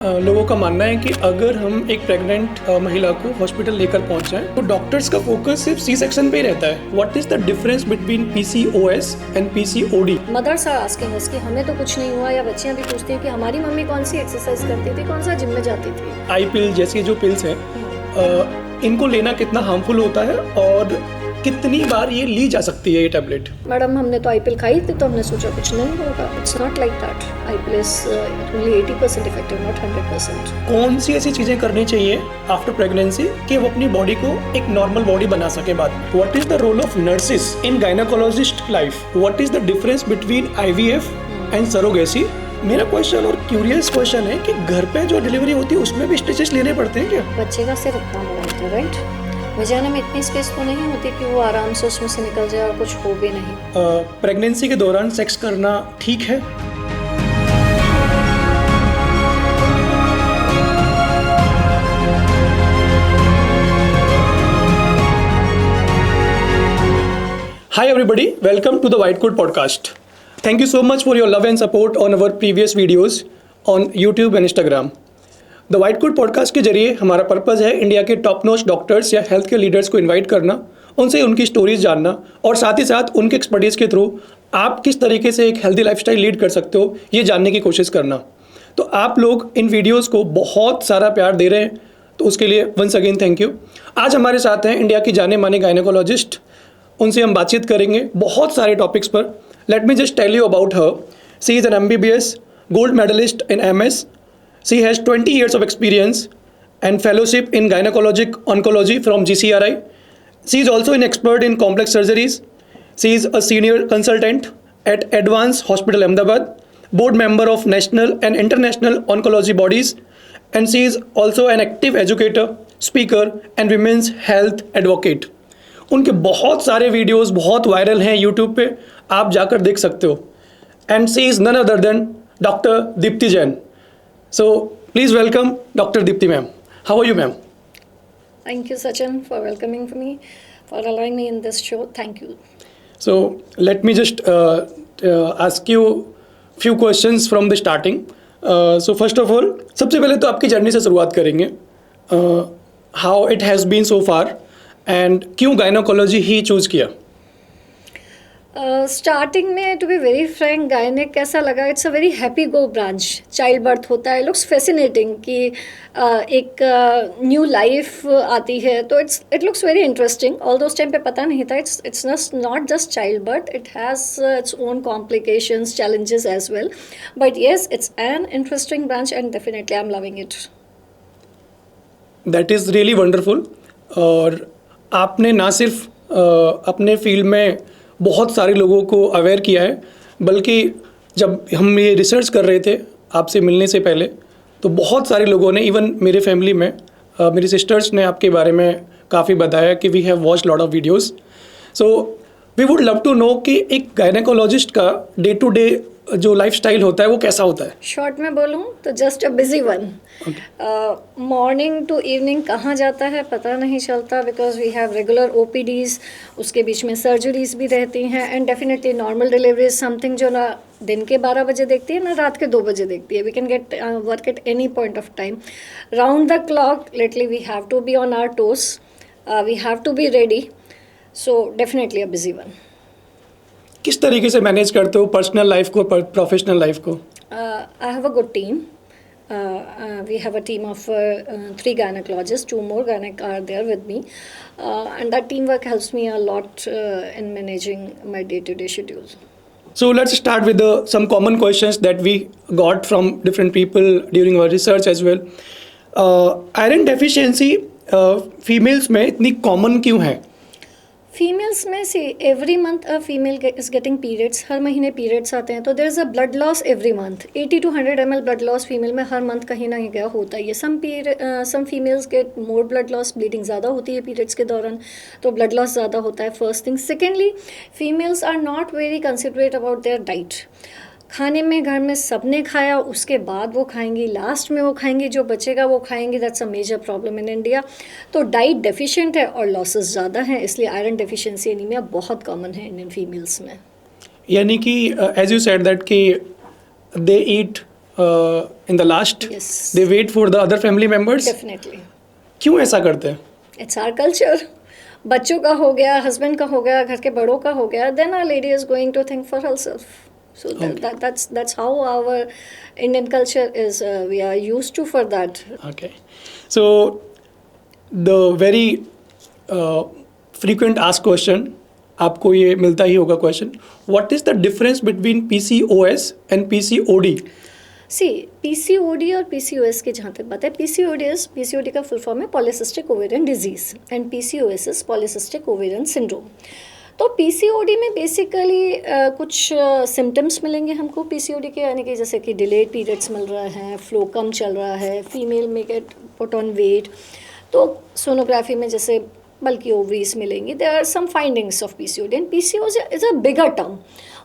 लोगों का मानना है कि अगर हम एक प्रेग्नेंट महिला को हॉस्पिटल लेकर पहुंच जाएं तो डॉक्टर्स का फोकस सिर्फ सी सेक्शन पे ही रहता है। What is the difference between PCOS and PCOD? Mothers are asking us कि हमें तो कुछ नहीं हुआ, या बच्चियां भी पूछती हैं कि हमारी मम्मी कौन सी एक्सरसाइज करती थी, कौन सा जिम में जाती थी। आई पिल जैसी जो पिल्स हैं इनको लेना कितना हार्मफुल होता है और कितनी बार ये ली जा सकती है ये टैबलेट? मैडम हमने तो आईपिल खाई थी तो हमने सोचा कुछ नहीं होगा। It's not like that. I pill is only 80% effective, not 100%। कौन सी ऐसी चीजें करनी चाहिए आफ्टर प्रेगनेंसी कि वो अपनी बॉडी को एक नॉर्मल बॉडी बना सके बाद में? What is the role of nurses in gynaecologist life? What is the difference between IVF and surrogacy? मेरा क्वेश्चन और क्यूरियस क्वेश्चन है कि घर पे जो डिलीवरी होती है उसमें भी स्टिचेस लेने पड़ते हैं क्या? बच्चे का सिर इतना बड़ा होता है, राइट? वजाना में इतनी स्पेस तो नहीं होती कि वो आराम से उसमें से निकल जाए और कुछ हो भी नहीं। प्रेगनेंसी के दौरान सेक्स करना ठीक है? Hi everybody, welcome to the White Coat podcast. Thank you so much for your love and support on our previous videos on YouTube and Instagram. The white coat podcast के जरिए हमारा purpose है India के top notch doctors या health के leaders को invite करना, उनसे उनकी स्टोरीज जानना और साथ ही साथ उनके एक्सपर्टीज़ के थ्रू आप किस तरीके से एक हेल्दी लाइफस्टाइल लीड कर सकते हो ये जानने की कोशिश करना। तो आप लोग इन वीडियोस को बहुत सारा प्यार दे रहे हैं, तो उसके लिए वंस अगेन थैंक यू। आज हमारे साथ हैं इंडिया की जाने माने गायनेकोलॉजिस्ट, उनसे हम बातचीत करेंगे बहुत सारे टॉपिक्स पर। Let me just tell you about her. She is an MBBS gold medallist in MS. She has 20 years of experience and fellowship in gynecologic oncology from GCRI. She is also an expert in complex surgeries. She is a senior consultant at Advanced Hospital Ahmedabad, board member of national and international oncology bodies, and she is also an active educator, speaker and women's health advocate. उनके बहुत सारे videos बहुत viral हैं YouTube पे, आप जाकर देख सकते हो। And she is none other than Dr. Deepti Jain. So please welcome Dr. Deepti ma'am. How are you ma'am? Thank you Sachin for welcoming me, for allowing me in this show. Thank you. So let me just ask you few questions from the starting. So first of all, सबसे पहले तो आपकी journey से शुरुआत करेंगे। How it has been so far and क्यों gynaecology ही choose किया? स्टार्टिंग में टू बी वेरी फ्रैंक, गायनेक कैसा लगा? It's a very happy go branch. Child birth होता है, लुक्स फैसिनेटिंग कि एक न्यू लाइफ आती है, तो it looks very interesting. All those time पे पता नहीं था it's not just child birth, it has its own complications, challenges as well, but yes it's an interesting branch and definitely I am loving it. That is really wonderful. और आपने ना सिर्फ अपने field में बहुत सारे लोगों को अवेयर किया है, बल्कि जब हम ये रिसर्च कर रहे थे आपसे मिलने से पहले, तो बहुत सारे लोगों ने, इवन मेरे फैमिली में मेरी सिस्टर्स ने आपके बारे में काफ़ी बताया कि we have watched lot of videos. So we would love to know कि एक गायनेकोलॉजिस्ट का डे टू डे जो लाइफस्टाइल होता है वो कैसा होता है? शॉर्ट में बोलूँ तो just a busy one. Morning to evening कहाँ जाता है पता नहीं चलता, because we have regular OPDs, उसके बीच में सर्जरीज भी रहती हैं, and definitely normal delivery is something जो ना दिन के 12 बजे देखती है ना रात के 2 बजे देखती है। We can get work at any point of time, round the clock. Lately we have to be on our toes, we have to be ready, so definitely a busy one. किस तरीके से मैनेज करते हो personal life को, professional life को? I have a good team. We have a team of 3 gynecologists, 2 more gynec are there with me, and that teamwork helps me a lot in managing my day-to-day schedules. So let's start with some common questions that we got from different people during our research as well. Iron deficiency females में इतनी common क्यों है? Females में see every month a female is getting periods, हर महीने periods आते हैं, तो there is a blood loss every month. 80 to 100 ml blood loss female में हर मंथ कहीं ना कहीं होता है। ये some females get more blood loss, bleeding ज़्यादा होती है पीरियड्स के दौरान, तो ब्लड लॉस ज़्यादा होता है, first thing. Secondly, females are not very considerate about their diet. खाने में घर में सबने खाया, उसके बाद वो खाएंगी, लास्ट में वो खाएंगी, जो बचेगा वो खाएंगी। That's a major problem in India. तो डाइट डेफिशिएंट है और लॉसेस ज़्यादा हैं, इसलिए आयरन डेफिशिएंसी एनीमिया बहुत कॉमन है इंडियन फीमेल्स में। यानी कि एज यू सेड दैट कि they eat in the last, Yes. They wait for the other family members. Definitely क्यों ऐसा करते हैं? It's our culture. बच्चों का हो गया, हस्बैंड का हो गया, घर के बड़ों का हो गया, then our lady is going to think for herself. So Okay. that's how our Indian culture is. We are used to for that. Okay. So the very frequent asked question, आपको ये मिलता ही होगा question, what is the difference between PCOS and PCOD? See PCOD और PCOS की जहाँ तक बात है, पीसीओडी का फुल फॉर्म है polycystic ovarian disease and PCOS is polycystic ovarian syndrome. तो पीसीओडी में बेसिकली कुछ सिम्टम्स मिलेंगे हमको पीसीओडी के, यानी कि जैसे कि डिलेड पीरियड्स मिल रहा है, फ्लो कम चल रहा है, फीमेल में गेट पुट ऑन वेट, तो सोनोग्राफी में जैसे बल्कि ओवरीज मिलेंगी. There are some findings of PCOD and PCOS is a bigger term.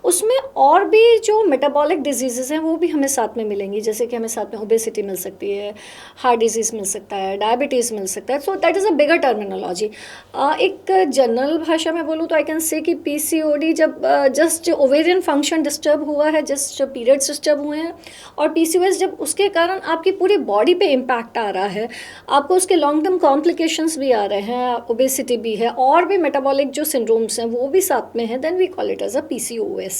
उसमें और भी जो मेटाबॉलिक डिजीज़ हैं वो भी हमें साथ में मिलेंगी, जैसे कि हमें साथ में ओबेसिटी मिल सकती है, हार्ट डिजीज़ मिल सकता है, डायबिटीज़ मिल सकता है. So that is a bigger terminology. एक जनरल भाषा में बोलूँ तो आई कैन से कि पीसीओडी जब जस्ट ओवेरियन फंक्शन डिस्टर्ब हुआ है, जस्ट पीरियड्स डिस्टर्ब हुए हैं, और पीसीओएस जब उसके कारण आपकी पूरी बॉडी पे इम्पैक्ट आ रहा है, आपको उसके लॉन्ग टर्म कॉम्प्लिकेशंस भी आ रहे हैं, ओबेसिटी भी है, और भी मेटाबॉलिक जो सिंड्रोम्स हैं वो भी साथ में हैं, then we call it as a PCOS.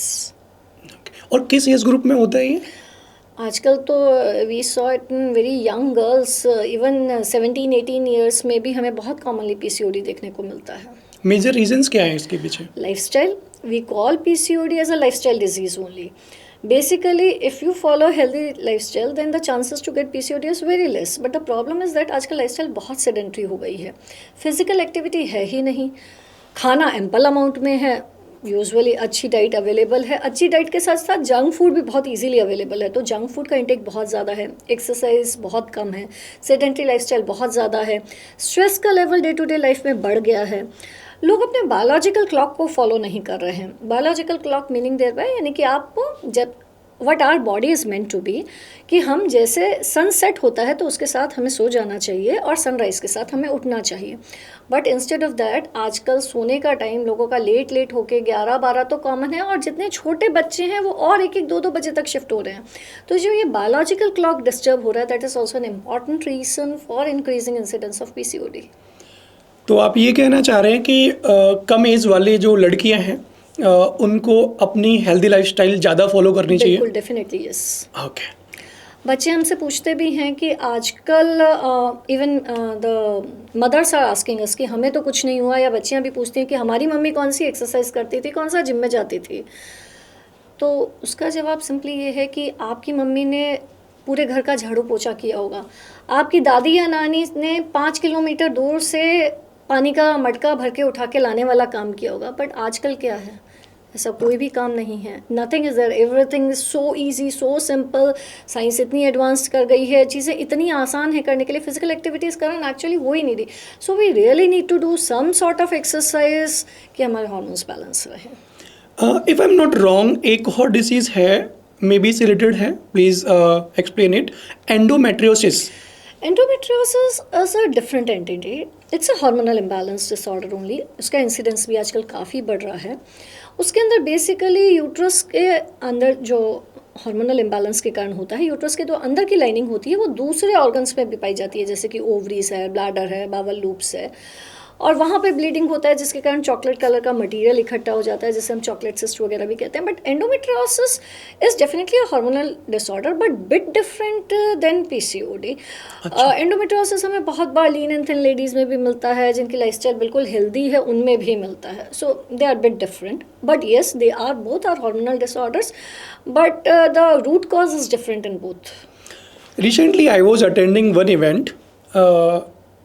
और किस एज ग्रुप में होता है ये? आजकल तो we saw it in very young girls, even 17-18 years में भी हमें बहुत कॉमनली पीसीओडी देखने को मिलता है. मेजर रीजंस क्या हैं इसके पीछे? Lifestyle. We call PCOD as a lifestyle disease only. Basically if you follow healthy lifestyle then the chances to get PCOD is very less. But the problem is that आजकल lifestyle बहुत sedentary हो गई है, physical activity है ही नहीं, खाना ample amount में है, यूजुअली अच्छी डाइट अवेलेबल है, अच्छी डाइट के साथ साथ जंक फूड भी बहुत इजीली अवेलेबल है, तो जंक फूड का इंटेक बहुत ज़्यादा है, एक्सरसाइज बहुत कम है, सेडेंट्री लाइफस्टाइल बहुत ज़्यादा है, स्ट्रेस का level day to day life में बढ़ गया है, लोग अपने बायोलॉजिकल क्लॉक को फॉलो नहीं कर रहे हैं. Biological clock meaning thereby, यानी कि आप जब what our body is meant to be, कि हम जैसे सनसेट होता है तो उसके साथ हमें सो जाना चाहिए और सनराइज़ के साथ हमें उठना चाहिए. बट इंस्टेड ऑफ दैट आजकल सोने का टाइम लोगों का लेट होके 11-12 तो कॉमन है, और जितने छोटे बच्चे हैं वो और 1-2 बजे तक शिफ्ट हो रहे हैं. तो जो ये बायोलॉजिकल क्लॉक डिस्टर्ब हो रहा है, that is also an important reason for increasing incidence of PCOD. तो आप ये कहना चाह रहे हैं कि कम एज वाले जो लड़कियां हैं उनको अपनी हेल्दी लाइफस्टाइल ज़्यादा फॉलो करनी चाहिए? बिल्कुल, डेफिनेटली यस. ओके. बच्चे हमसे पूछते भी हैं कि आजकल even the mothers are asking us कि हमें तो कुछ नहीं हुआ, या बच्चियां भी पूछती हैं कि हमारी मम्मी कौन सी एक्सरसाइज करती थी, कौन सा जिम में जाती थी. तो उसका जवाब सिंपली ये है कि आपकी मम्मी ने पूरे घर का झाड़ू पोछा किया होगा, आपकी दादी या नानी ने 5 किलोमीटर दूर से पानी का मटका भर के उठा के लाने वाला काम किया होगा. बट आजकल क्या है, ऐसा कोई भी काम नहीं है. Nothing is there, everything is so easy, so simple. Science इतनी एडवांस कर गई है, चीज़ें इतनी आसान है करने के लिए, फिजिकल एक्टिविटीज़ करना एक्चुअली हो ही नहीं रही. So we really need to do some sort of exercise कि हमारे हार्मोन्स बैलेंस रहे. If I am not wrong, एक और डिसीज़ है, मे बी से रिलेटेड है, please explain it. Endometriosis. Endometriosis is a different entity. It's a hormonal imbalance disorder only. उसका incidence भी आजकल काफ़ी बढ़ रहा है. उसके अंदर बेसिकली यूट्रस के अंदर जो हार्मोनल इम्बैलेंस के कारण होता है, यूट्रस के जो अंदर की लाइनिंग होती है वो दूसरे ऑर्गन्स में भी पाई जाती है, जैसे कि ओवरीज है, ब्लैडर है, बावल लूप्स है, और वहाँ पे ब्लीडिंग होता है जिसके कारण चॉकलेट कलर का मटेरियल इकट्ठा हो जाता है, जिसे हम चॉकलेट सिस्ट वगैरह भी कहते हैं. But endometriosis is definitely a hormonal disorder, but bit different than PCOD. Endometriosis हमें बहुत बार लीन एंड थिन लेडीज़ में भी मिलता है, जिनकी लाइफस्टाइल बिल्कुल हेल्दी है उनमें भी मिलता है. So they are bit different, but yes they are both are hormonal disorders, but the root cause is different in both. Recently I was attending one event.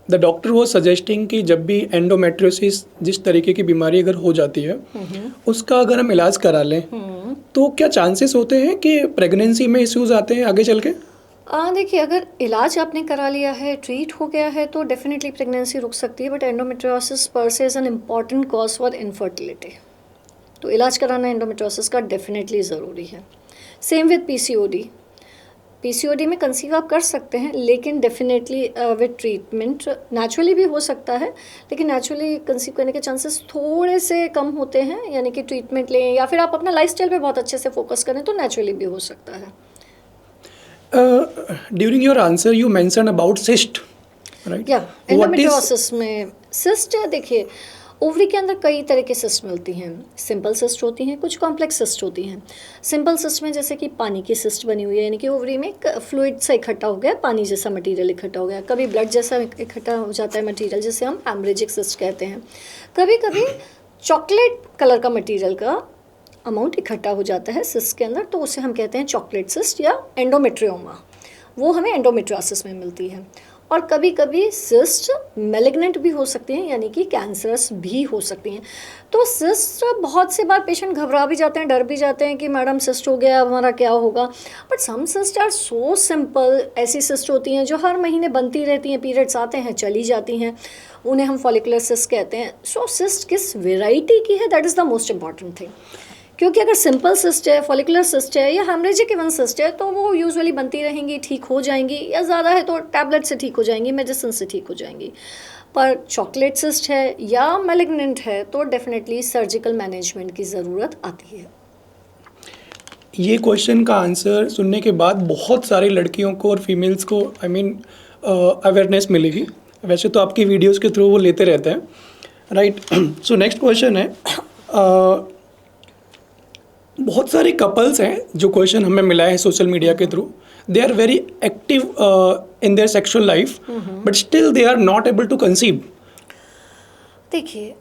The doctor वो suggesting कि जब भी endometriosis जिस तरीके की बीमारी अगर हो जाती है उसका अगर हम इलाज करा लें तो क्या चांसेस होते हैं कि प्रेगनेंसी में इश्यूज आते हैं आगे चल के? देखिए, अगर इलाज आपने करा लिया है, ट्रीट हो गया है, तो डेफिनेटली प्रेगनेंसी रुक सकती है. बट एंडोमेट्रियोसिस पर से is an important cause for infertility. तो इलाज कराना एंडोमेट्रियोसिस का डेफिनेटली ज़रूरी है. Same with PCOD. पीसीओडी में कंसीव आप कर सकते हैं, लेकिन डेफिनेटली विद ट्रीटमेंट नेचुरली भी हो सकता है, लेकिन नेचुरली कंसीव करने के चांसेस थोड़े से कम होते हैं. यानी कि ट्रीटमेंट लें या फिर आप अपना लाइफस्टाइल पे बहुत अच्छे से फोकस करें तो नेचुरली भी हो सकता है. During your answer, you mentioned about cyst, right? या What is एंडोमेट्रियोसिस में सिस्ट है, देखिए ओवरी के अंदर कई तरह के सिस्ट मिलती हैं। सिंपल सिस्ट होती हैं, कुछ कॉम्प्लेक्स सिस्ट होती हैं। सिंपल सिस्ट में जैसे कि पानी की सिस्ट बनी हुई है, यानी कि ओवरी में एक फ्लूइड सा इकट्ठा हो गया, पानी जैसा मटेरियल इकट्ठा हो गया। कभी ब्लड जैसा इकट्ठा हो जाता है मटेरियल, जिसे हम हेमरेजिक सिस्ट कहते हैं। कभी कभी चॉकलेट कलर का मटेरियल का अमाउंट इकट्ठा हो जाता है सिस्ट के अंदर, तो उसे हम कहते हैं चॉकलेट सिस्ट या एंडोमेट्रियोमा। वो हमें एंडोमेट्रियोसिस में मिलती है। और कभी कभी सिस्ट मैलिग्नेंट भी हो सकती हैं, यानी कि कैंसरस भी हो सकती हैं। तो सिस्ट बहुत से बार पेशेंट घबरा भी जाते हैं, डर भी जाते हैं कि मैडम सिस्ट हो गया, अब हमारा क्या होगा। But some cyst are so simple. ऐसी सिस्ट होती हैं जो हर महीने बनती रहती हैं, पीरियड्स आते हैं चली जाती हैं, उन्हें हम फॉलिकुलर सिस्ट कहते हैं। सो सिस्ट किस वेराइटी की है, that is the most important thing. क्योंकि अगर सिंपल सिस्ट है, फॉलिकुलर सिस्ट है या हेमरेजिक इवन सिस्ट है, तो वो यूजुअली बनती रहेंगी, ठीक हो जाएंगी, या ज़्यादा है तो टैबलेट से ठीक हो जाएंगी, मेडिसिन से ठीक हो जाएंगी। पर चॉकलेट सिस्ट है या मैलिग्नेंट है तो डेफिनेटली सर्जिकल मैनेजमेंट की ज़रूरत आती है। ये क्वेश्चन का आंसर सुनने के बाद बहुत सारी लड़कियों को और फीमेल्स को अवेयरनेस मिलेगी। वैसे तो आपकी वीडियोस के थ्रू वो लेते रहते हैं, राइट? सो नेक्स्ट क्वेश्चन है, बहुत सारे कपल्स हैं जो क्वेश्चन हमें मिला है सोशल मीडिया के through, they are very active in their sexual life but still they are not able to conceive. देखिए,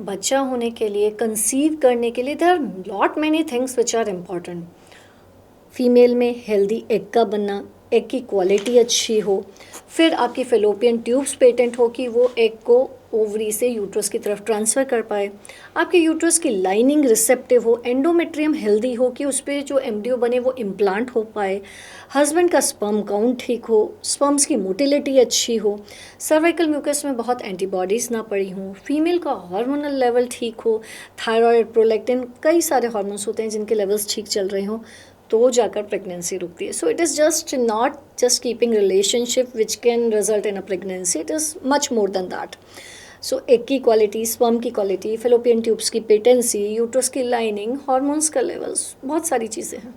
बच्चा होने के लिए, कंसीव करने के लिए there are lot many things which are important. Female में हेल्दी एग का बनना, एग की क्वालिटी अच्छी हो, फिर आपकी फेलोपियन ट्यूब्स पेटेंट हो कि वो एग को ओवरी से यूट्रस की तरफ ट्रांसफ़र कर पाए, आपके यूट्रस की लाइनिंग रिसेप्टिव हो, एंडोमेट्रियम हेल्दी हो कि उस पर जो एम्ब्रियो बने वो इम्प्लांट हो पाए, हस्बैंड का स्पर्म काउंट ठीक हो, स्पर्म्स की मोटिलिटी अच्छी हो, सर्वाइकल म्यूकस में बहुत एंटीबॉडीज़ ना पड़ी हों, फीमेल का हार्मोनल लेवल ठीक हो, थायराइड, प्रोलैक्टिन, कई सारे हार्मोन्स होते हैं जिनके लेवल्स ठीक चल रहे हों, तो जाकर प्रेगनेंसी रुकती है। So it is just not just keeping relationship which can result in a pregnancy, it is much more than that. So egg की क्वालिटी, स्पर्म की क्वालिटी, फेलोपियन ट्यूब्स की पेटेंसी, यूट्रस की लाइनिंग, हार्मोन्स का levels, बहुत सारी चीज़ें हैं।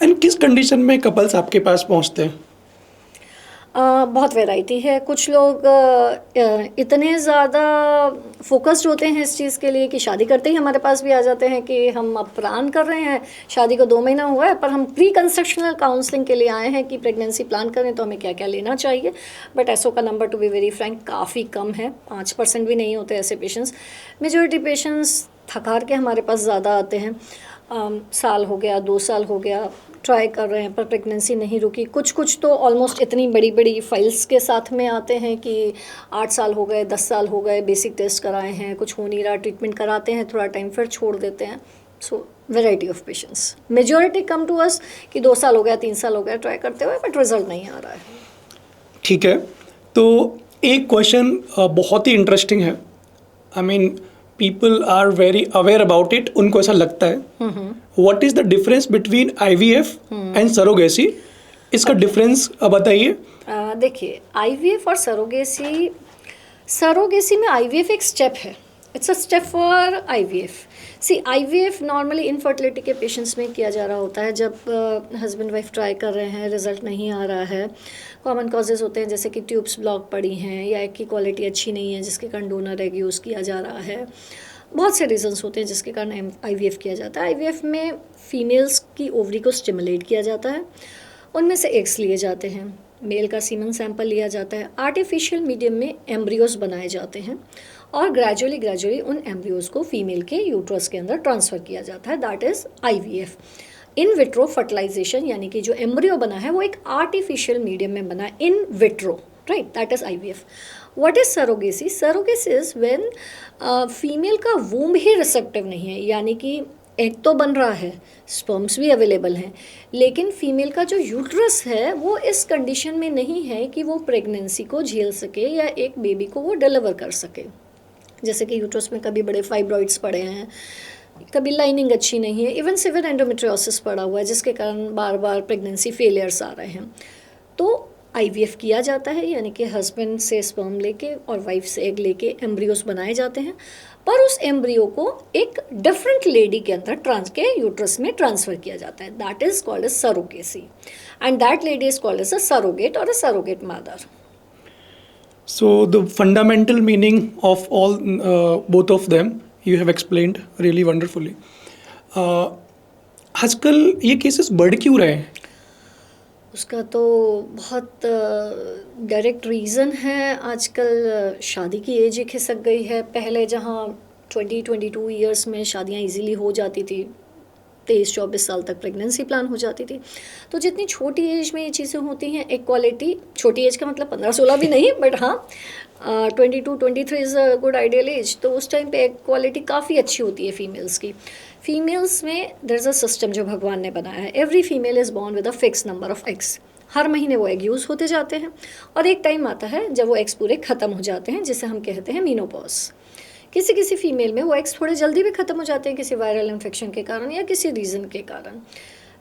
And किस कंडीशन में कपल्स आपके पास पहुंचते हैं? बहुत वैरायटी है। कुछ लोग इतने ज़्यादा फोकस्ड होते हैं इस चीज़ के लिए कि शादी करते ही हमारे पास भी आ जाते हैं कि हम अब प्लान कर रहे हैं, शादी को 2 महीना हुआ है पर हम प्री कंसेप्शनल काउंसलिंग के लिए आए हैं कि प्रेगनेंसी प्लान करें तो हमें क्या क्या लेना चाहिए। बट ऐसों का number two be very Frank काफ़ी कम है, 5% भी नहीं होते ऐसे पेशेंट्स। मेजॉरिटी पेशेंट्स थक हार के हमारे पास ज़्यादा आते हैं। साल हो गया, 2 साल हो गया, ट्राई कर रहे हैं पर प्रेगनेंसी नहीं रुकी। कुछ तो ऑलमोस्ट इतनी बड़ी बड़ी फाइल्स के साथ में आते हैं कि 8 साल हो गए, 10 साल हो गए, बेसिक टेस्ट कराए हैं, कुछ हो नहीं रहा, ट्रीटमेंट कराते हैं थोड़ा टाइम फिर छोड़ देते हैं। So variety of patients, majority come to us कि 2 साल हो गया, 3 साल हो गया ट्राई करते हुए बट रिजल्ट नहीं आ रहा है। ठीक है, तो एक क्वेश्चन बहुत ही इंटरेस्टिंग है। I mean people are very aware about it, उनको ऐसा लगता है। What is the difference between IVF and surrogacy? इसका डिफरेंस बताइए। देखिए, IVF और सरोगेसी में IVF एक स्टेप है, it's a step for IVF। See IVF normally infertility के पेशेंट्स में किया जा रहा होता है जब हस्बैंड वाइफ ट्राई कर रहे हैं, रिजल्ट नहीं आ रहा है। कॉमन कॉजेज़ होते हैं जैसे कि ट्यूब्स ब्लॉक पड़ी हैं या एग की क्वालिटी अच्छी नहीं है जिसके कारण डोनर एग यूज़ किया जा रहा है। बहुत से रीजंस होते हैं जिसके कारण IVF किया जाता है। IVF में फीमेल्स की ओवरी को स्टिमुलेट किया जाता है, उनमें से एग्स लिए जाते हैं, मेल का सीमन सैंपल लिया जाता है, आर्टिफिशियल मीडियम में एम्ब्रियोज बनाए जाते हैं और ग्रेजुअली उन एम्ब्रियोज को फीमेल के यूट्रस के अंदर ट्रांसफ़र किया जाता है, that is IVF। In vitro fertilisation यानी कि जो एम्ब्रियो बना है वो एक आर्टिफिशियल मीडियम में बना है, in vitro, right, that is IVF। What is surrogacy? Surrogacy is when female का वूम्ब ही रिसेप्टिव नहीं है, यानी कि एग तो बन रहा है, स्पर्म्स भी अवेलेबल हैं, लेकिन फीमेल का जो यूट्रस है वो इस कंडीशन में नहीं है कि वो प्रेगनेंसी को झेल सके या एक बेबी को वो डिलीवर कर सके। जैसे कि यूट्रस में कभी बड़े फाइब्रॉइड्स पड़े हैं, कभी लाइनिंग अच्छी नहीं है, इवन सिवियर एंडोमेट्रियोसिस पड़ा हुआ है जिसके कारण बार बार प्रेगनेंसी फेलियर्स आ रहे हैं। तो आईवीएफ किया जाता है, यानी कि हस्बैंड से स्पर्म लेके और वाइफ से एग लेके एम्ब्रियोस बनाए जाते हैं, पर उस एम्ब्रियो को एक डिफरेंट लेडी के अंदर के यूट्रस में ट्रांसफ़र किया जाता है. That is called as surrogacy, and that lady is called as a surrogate और a surrogate mother. So the fundamental meaning of all both of them you have explained really wonderfully. आजकल ये cases बढ़ क्यों रहे हैं? उसका तो बहुत डायरेक्ट रीज़न है. आजकल शादी की एज ही खिसक गई है. पहले जहाँ 22 ईयर्स में शादियाँ इजीली हो जाती थी, 23-24 साल तक प्रेगनेंसी प्लान हो जाती थी. तो जितनी छोटी एज में ये चीज़ें होती हैं, एक क्वालिटी, छोटी एज का मतलब 15-16 भी नहीं, बट हाँ 22-23 is a good ideal age. तो उस टाइम पे एक क्वालिटी काफ़ी अच्छी होती है फीमेल्स की. फीमेल्स में देयर इज़ अ सिस्टम जो भगवान ने बनाया है. Every female is born with a fix number of eggs. हर महीने वो एग यूज़ होते जाते हैं और एक टाइम आता है जब वो एग्स पूरे ख़त्म हो जाते हैं, जिसे हम कहते हैं मीनोपॉज. किसी किसी फीमेल में वो एग्स थोड़े जल्दी भी ख़त्म हो जाते हैं, किसी वायरल इन्फेक्शन के कारण या किसी रीज़न के कारण.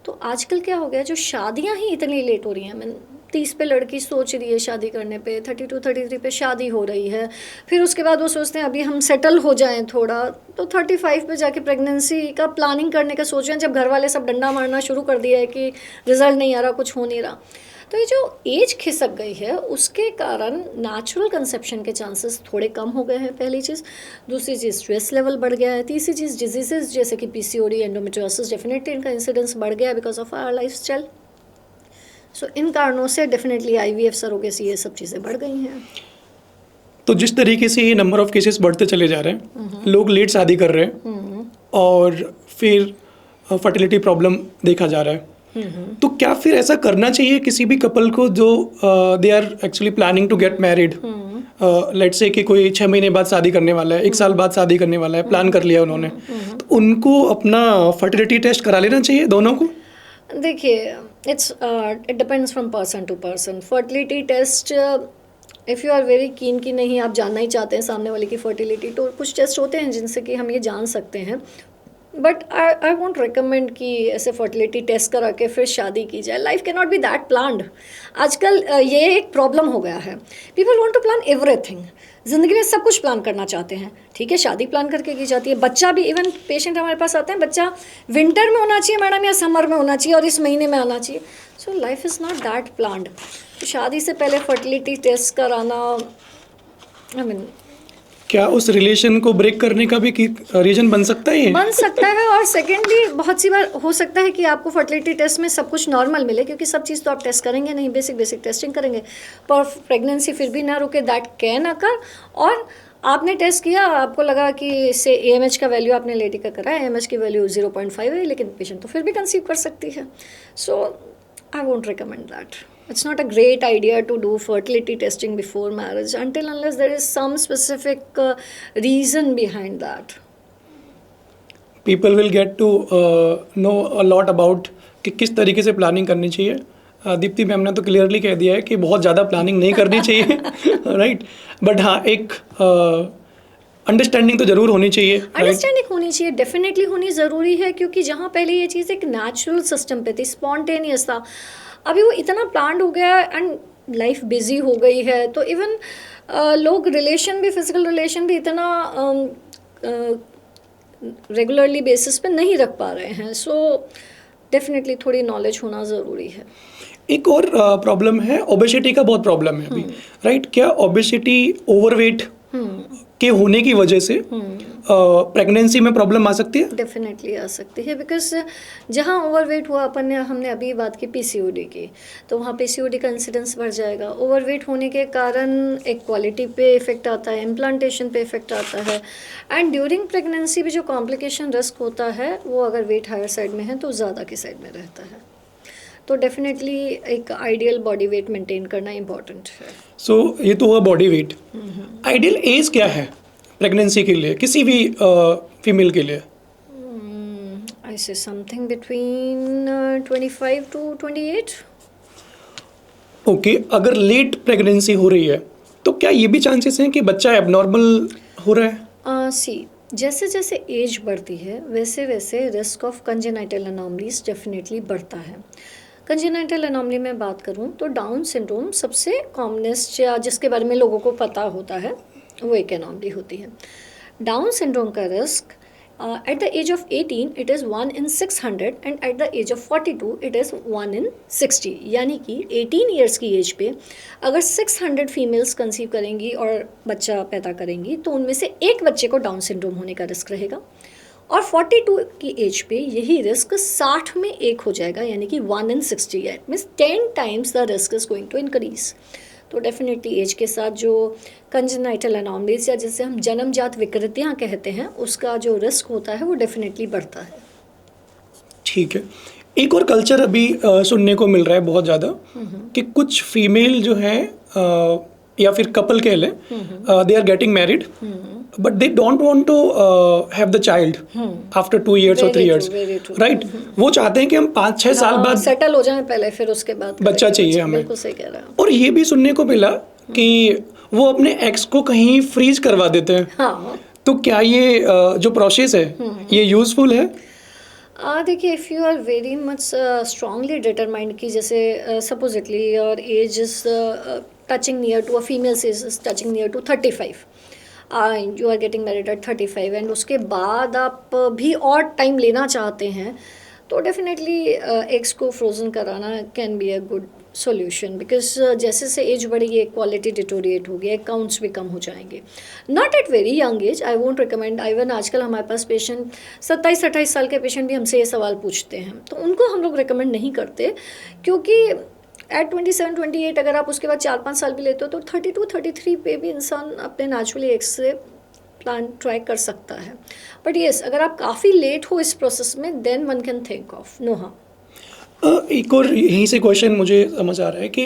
तो आजकल क्या हो गया, जो शादियां ही इतनी लेट हो रही हैं. मैं 30 पे लड़की सोच रही है शादी करने पे, 32-33 पे शादी हो रही है, फिर उसके बाद वो सोचते हैं अभी हम सेटल हो जाएं थोड़ा, तो 35 पे जाके प्रेगनेंसी का प्लानिंग करने का सोच रहे हैं, जब घर वाले सब डंडा मारना शुरू कर दिया है कि रिजल्ट नहीं आ रहा, कुछ हो नहीं रहा. तो ये जो एज खिसक गई है उसके कारण नेचुरल कंसेप्शन के चांसेस थोड़े कम हो गए हैं, पहली चीज़. दूसरी चीज़ स्ट्रेस लेवल बढ़ गया है. तीसरी चीज़ डिजीजेस जैसे कि पीसीओडी, एंडोमेट्रियोसिस, डेफिनेटली इनका इंसिडेंस बढ़ गया है बिकॉज ऑफ आवर लाइफस्टाइल. सो इन कारणों से डेफिनेटली आईवीएफ, सरोगेसी, ये सब चीज़ें बढ़ गई हैं. तो जिस तरीके से ये नंबर ऑफ केसेस बढ़ते चले जा रहे हैं, लोग लेट शादी कर रहे हैं और फिर फर्टिलिटी प्रॉब्लम देखा जा रहा है. तो क्या फिर ऐसा करना चाहिए किसी भी कपल को जो they are actually planning to get married, let's say कि कोई 6 महीने बाद शादी करने वाला है, 1 साल बाद शादी करने वाला है, प्लान कर लिया उन्होंने, तो उनको अपना फर्टिलिटी टेस्ट करा लेना चाहिए दोनों को? देखिए, it depends from person to person. Fertility test, if you are very keen कि नहीं आप जानना ही चाहते हैं सामने वाले की फर्टिलिटी, तो कुछ टेस्ट होते हैं जिनसे कि हम ये जान सकते हैं. बट आई वोंट रिकमेंड कि ऐसे फर्टिलिटी टेस्ट करा के फिर शादी की जाए. Life can not be that planned. आजकल ये एक प्रॉब्लम हो गया है. People want to plan everything. ज़िंदगी में सब कुछ प्लान करना चाहते हैं. ठीक है, शादी प्लान करके की जाती है, बच्चा भी. इवन पेशेंट हमारे पास आते हैं, बच्चा विंटर में होना चाहिए मैडम या समर में होना चाहिए और इस महीने में आना चाहिए. So life is not that planned. शादी से पहले फर्टिलिटी टेस्ट कराना, आई मीन, क्या उस रिलेशन को ब्रेक करने का भी रीजन बन सकता है ये? बन सकता है. और सेकेंडली बहुत सी बार हो सकता है कि आपको फर्टिलिटी टेस्ट में सब कुछ नॉर्मल मिले, क्योंकि सब चीज़ तो आप टेस्ट करेंगे नहीं, बेसिक टेस्टिंग करेंगे, पर प्रेगनेंसी फिर भी ना रुके. That can occur. और आपने टेस्ट किया, आपको लगा कि से AMH का वैल्यू आपने लेडी का करा, AMH की वैल्यू 0.5 है, लेकिन पेशेंट तो फिर भी कंसीव कर सकती है. So I won't recommend that. It's not a great idea to do fertility testing before marriage until unless there is some specific reason behind that. People will get to know a lot about कि किस तरीके से planning करनी चाहिए. Deepti ma'am ने तो clearly कह दिया है कि बहुत ज़्यादा प्लानिंग नहीं करनी चाहिए, राइट. बट हाँ, एक अंडरस्टैंडिंग तो ज़रूर होनी चाहिए. अंडरस्टैंडिंग होनी चाहिए, डेफिनेटली होनी ज़रूरी है, क्योंकि जहाँ पहले ये चीज़ एक नेचुरल सिस्टम पे थी, स्पॉन्टेनियस था, अभी वो इतना प्लान्ड हो गया एंड लाइफ बिजी हो गई है. तो इवन लोग रिलेशन भी, फिजिकल रिलेशन भी इतना रेगुलरली बेसिस पे नहीं रख पा रहे हैं. सो डेफिनेटली थोड़ी नॉलेज होना ज़रूरी है. एक और प्रॉब्लम है, ओबेसिटी का बहुत प्रॉब्लम है अभी, राइट. क्या ओबेसिटी, ओवरवेट के होने की वजह से प्रेगनेंसी में प्रॉब्लम आ सकती है? डेफिनेटली आ सकती है, बिकॉज जहाँ ओवरवेट हुआ, हमने अभी बात की पीसीओडी की, तो वहाँ पीसीओडी का इंसिडेंस बढ़ जाएगा. ओवरवेट होने के कारण एक क्वालिटी पे इफेक्ट आता है, इम्प्लांटेशन पे इफेक्ट आता है, एंड ड्यूरिंग प्रेगनेंसी भी जो कॉम्प्लिकेशन रिस्क होता है वो अगर वेट हायर साइड में है तो ज़्यादा की साइड में रहता है. तो डेफिनेटली एक आइडियल बॉडी वेट मेंटेन करना इम्पॉर्टेंट है. सो ये तो हुआ बॉडी वेट. आइडियल एज क्या है प्रेगनेंसी के लिए, किसी भी फीमेल के लिए? I say something between 25 to 28. Okay. अगर लेट प्रेगनेंसी हो रही है तो क्या ये भी चांसेस हैं कि बच्चा एबनॉर्मल हो रहा है? सी, जैसे जैसे एज बढ़ती है वैसे वैसे risk of congenital anomalies definitely बढ़ता है. कंजेनाइटल एनोमली में बात करूं तो डाउन सिंड्रोम सबसे कॉमनेस्ट या जिसके बारे में लोगों को पता होता है वो एक एनोमली होती है। डाउन सिंड्रोम का risk at the age of 18 it is 1 in 600 and at the age of 42 it is 1 in 60, यानी कि 18 ईयर्स की एज पे अगर 600 फीमेल्स कंसीव करेंगी और बच्चा पैदा करेंगी तो उनमें से एक बच्चे को डाउन सिंड्रोम होने का रिस्क रहेगा, और 42 की एज पे यही रिस्क 60 में एक हो जाएगा, यानी कि 1 in 60 है, means 10 times the risk is going to increase. तो डेफिनेटली एज के साथ जो कंजेनाइटल एनोमलीज या जिसे हम जन्मजात विकृतियाँ कहते हैं उसका जो रिस्क होता है वो डेफिनेटली बढ़ता है। ठीक है, एक और कल्चर अभी सुनने को मिल रहा है बहुत ज़्यादा कि कुछ फीमेल जो है या फिर कपल कह लें, they are getting married but they don't want to have the child after 2 years और 3 years, राइट? वो चाहते हैं कि हम 5-6 साल बाद सेटल हो जाएं पहले, फिर उसके बाद बच्चा चाहिए हमें। बिल्कुल सही कह रहा है। और ये भी सुनने को मिला कि वो अपने एक्स को कहीं फ्रीज करवा देते हैं। हाँ, तो क्या ये जो प्रोसेस है ये यूजफुल है? देखिए, if you are very much strongly determined कि जैसे supposedly your age is touching near to, a females age is touching near to 35, you are getting married at 35 and उसके बाद आप भी और टाइम लेना चाहते हैं तो डेफिनेटली एग्स को फ्रोज़न कराना can be a good solution, because जैसे जैसे एज बढ़ेगी क्वालिटी डिटोरिएट होगी, काउंट्स भी कम हो जाएंगे। Not at very young age, I won't recommend. Even आजकल हमारे पास पेशेंट 27-28 साल के पेशेंट भी हमसे ये सवाल पूछते हैं, तो उनको हम लोग रिकमेंड नहीं करते, क्योंकि एट 27-28 अगर आप उसके बाद 4-5 साल भी लेते हो तो 32-33 पे भी इंसान अपने नेचुरली एग्स से प्लान ट्राई कर सकता है। बट येस, अगर आप काफ़ी लेट हो इस प्रोसेस में then one can think of no harm. एक और यहीं से क्वेश्चन मुझे समझ आ रहा है कि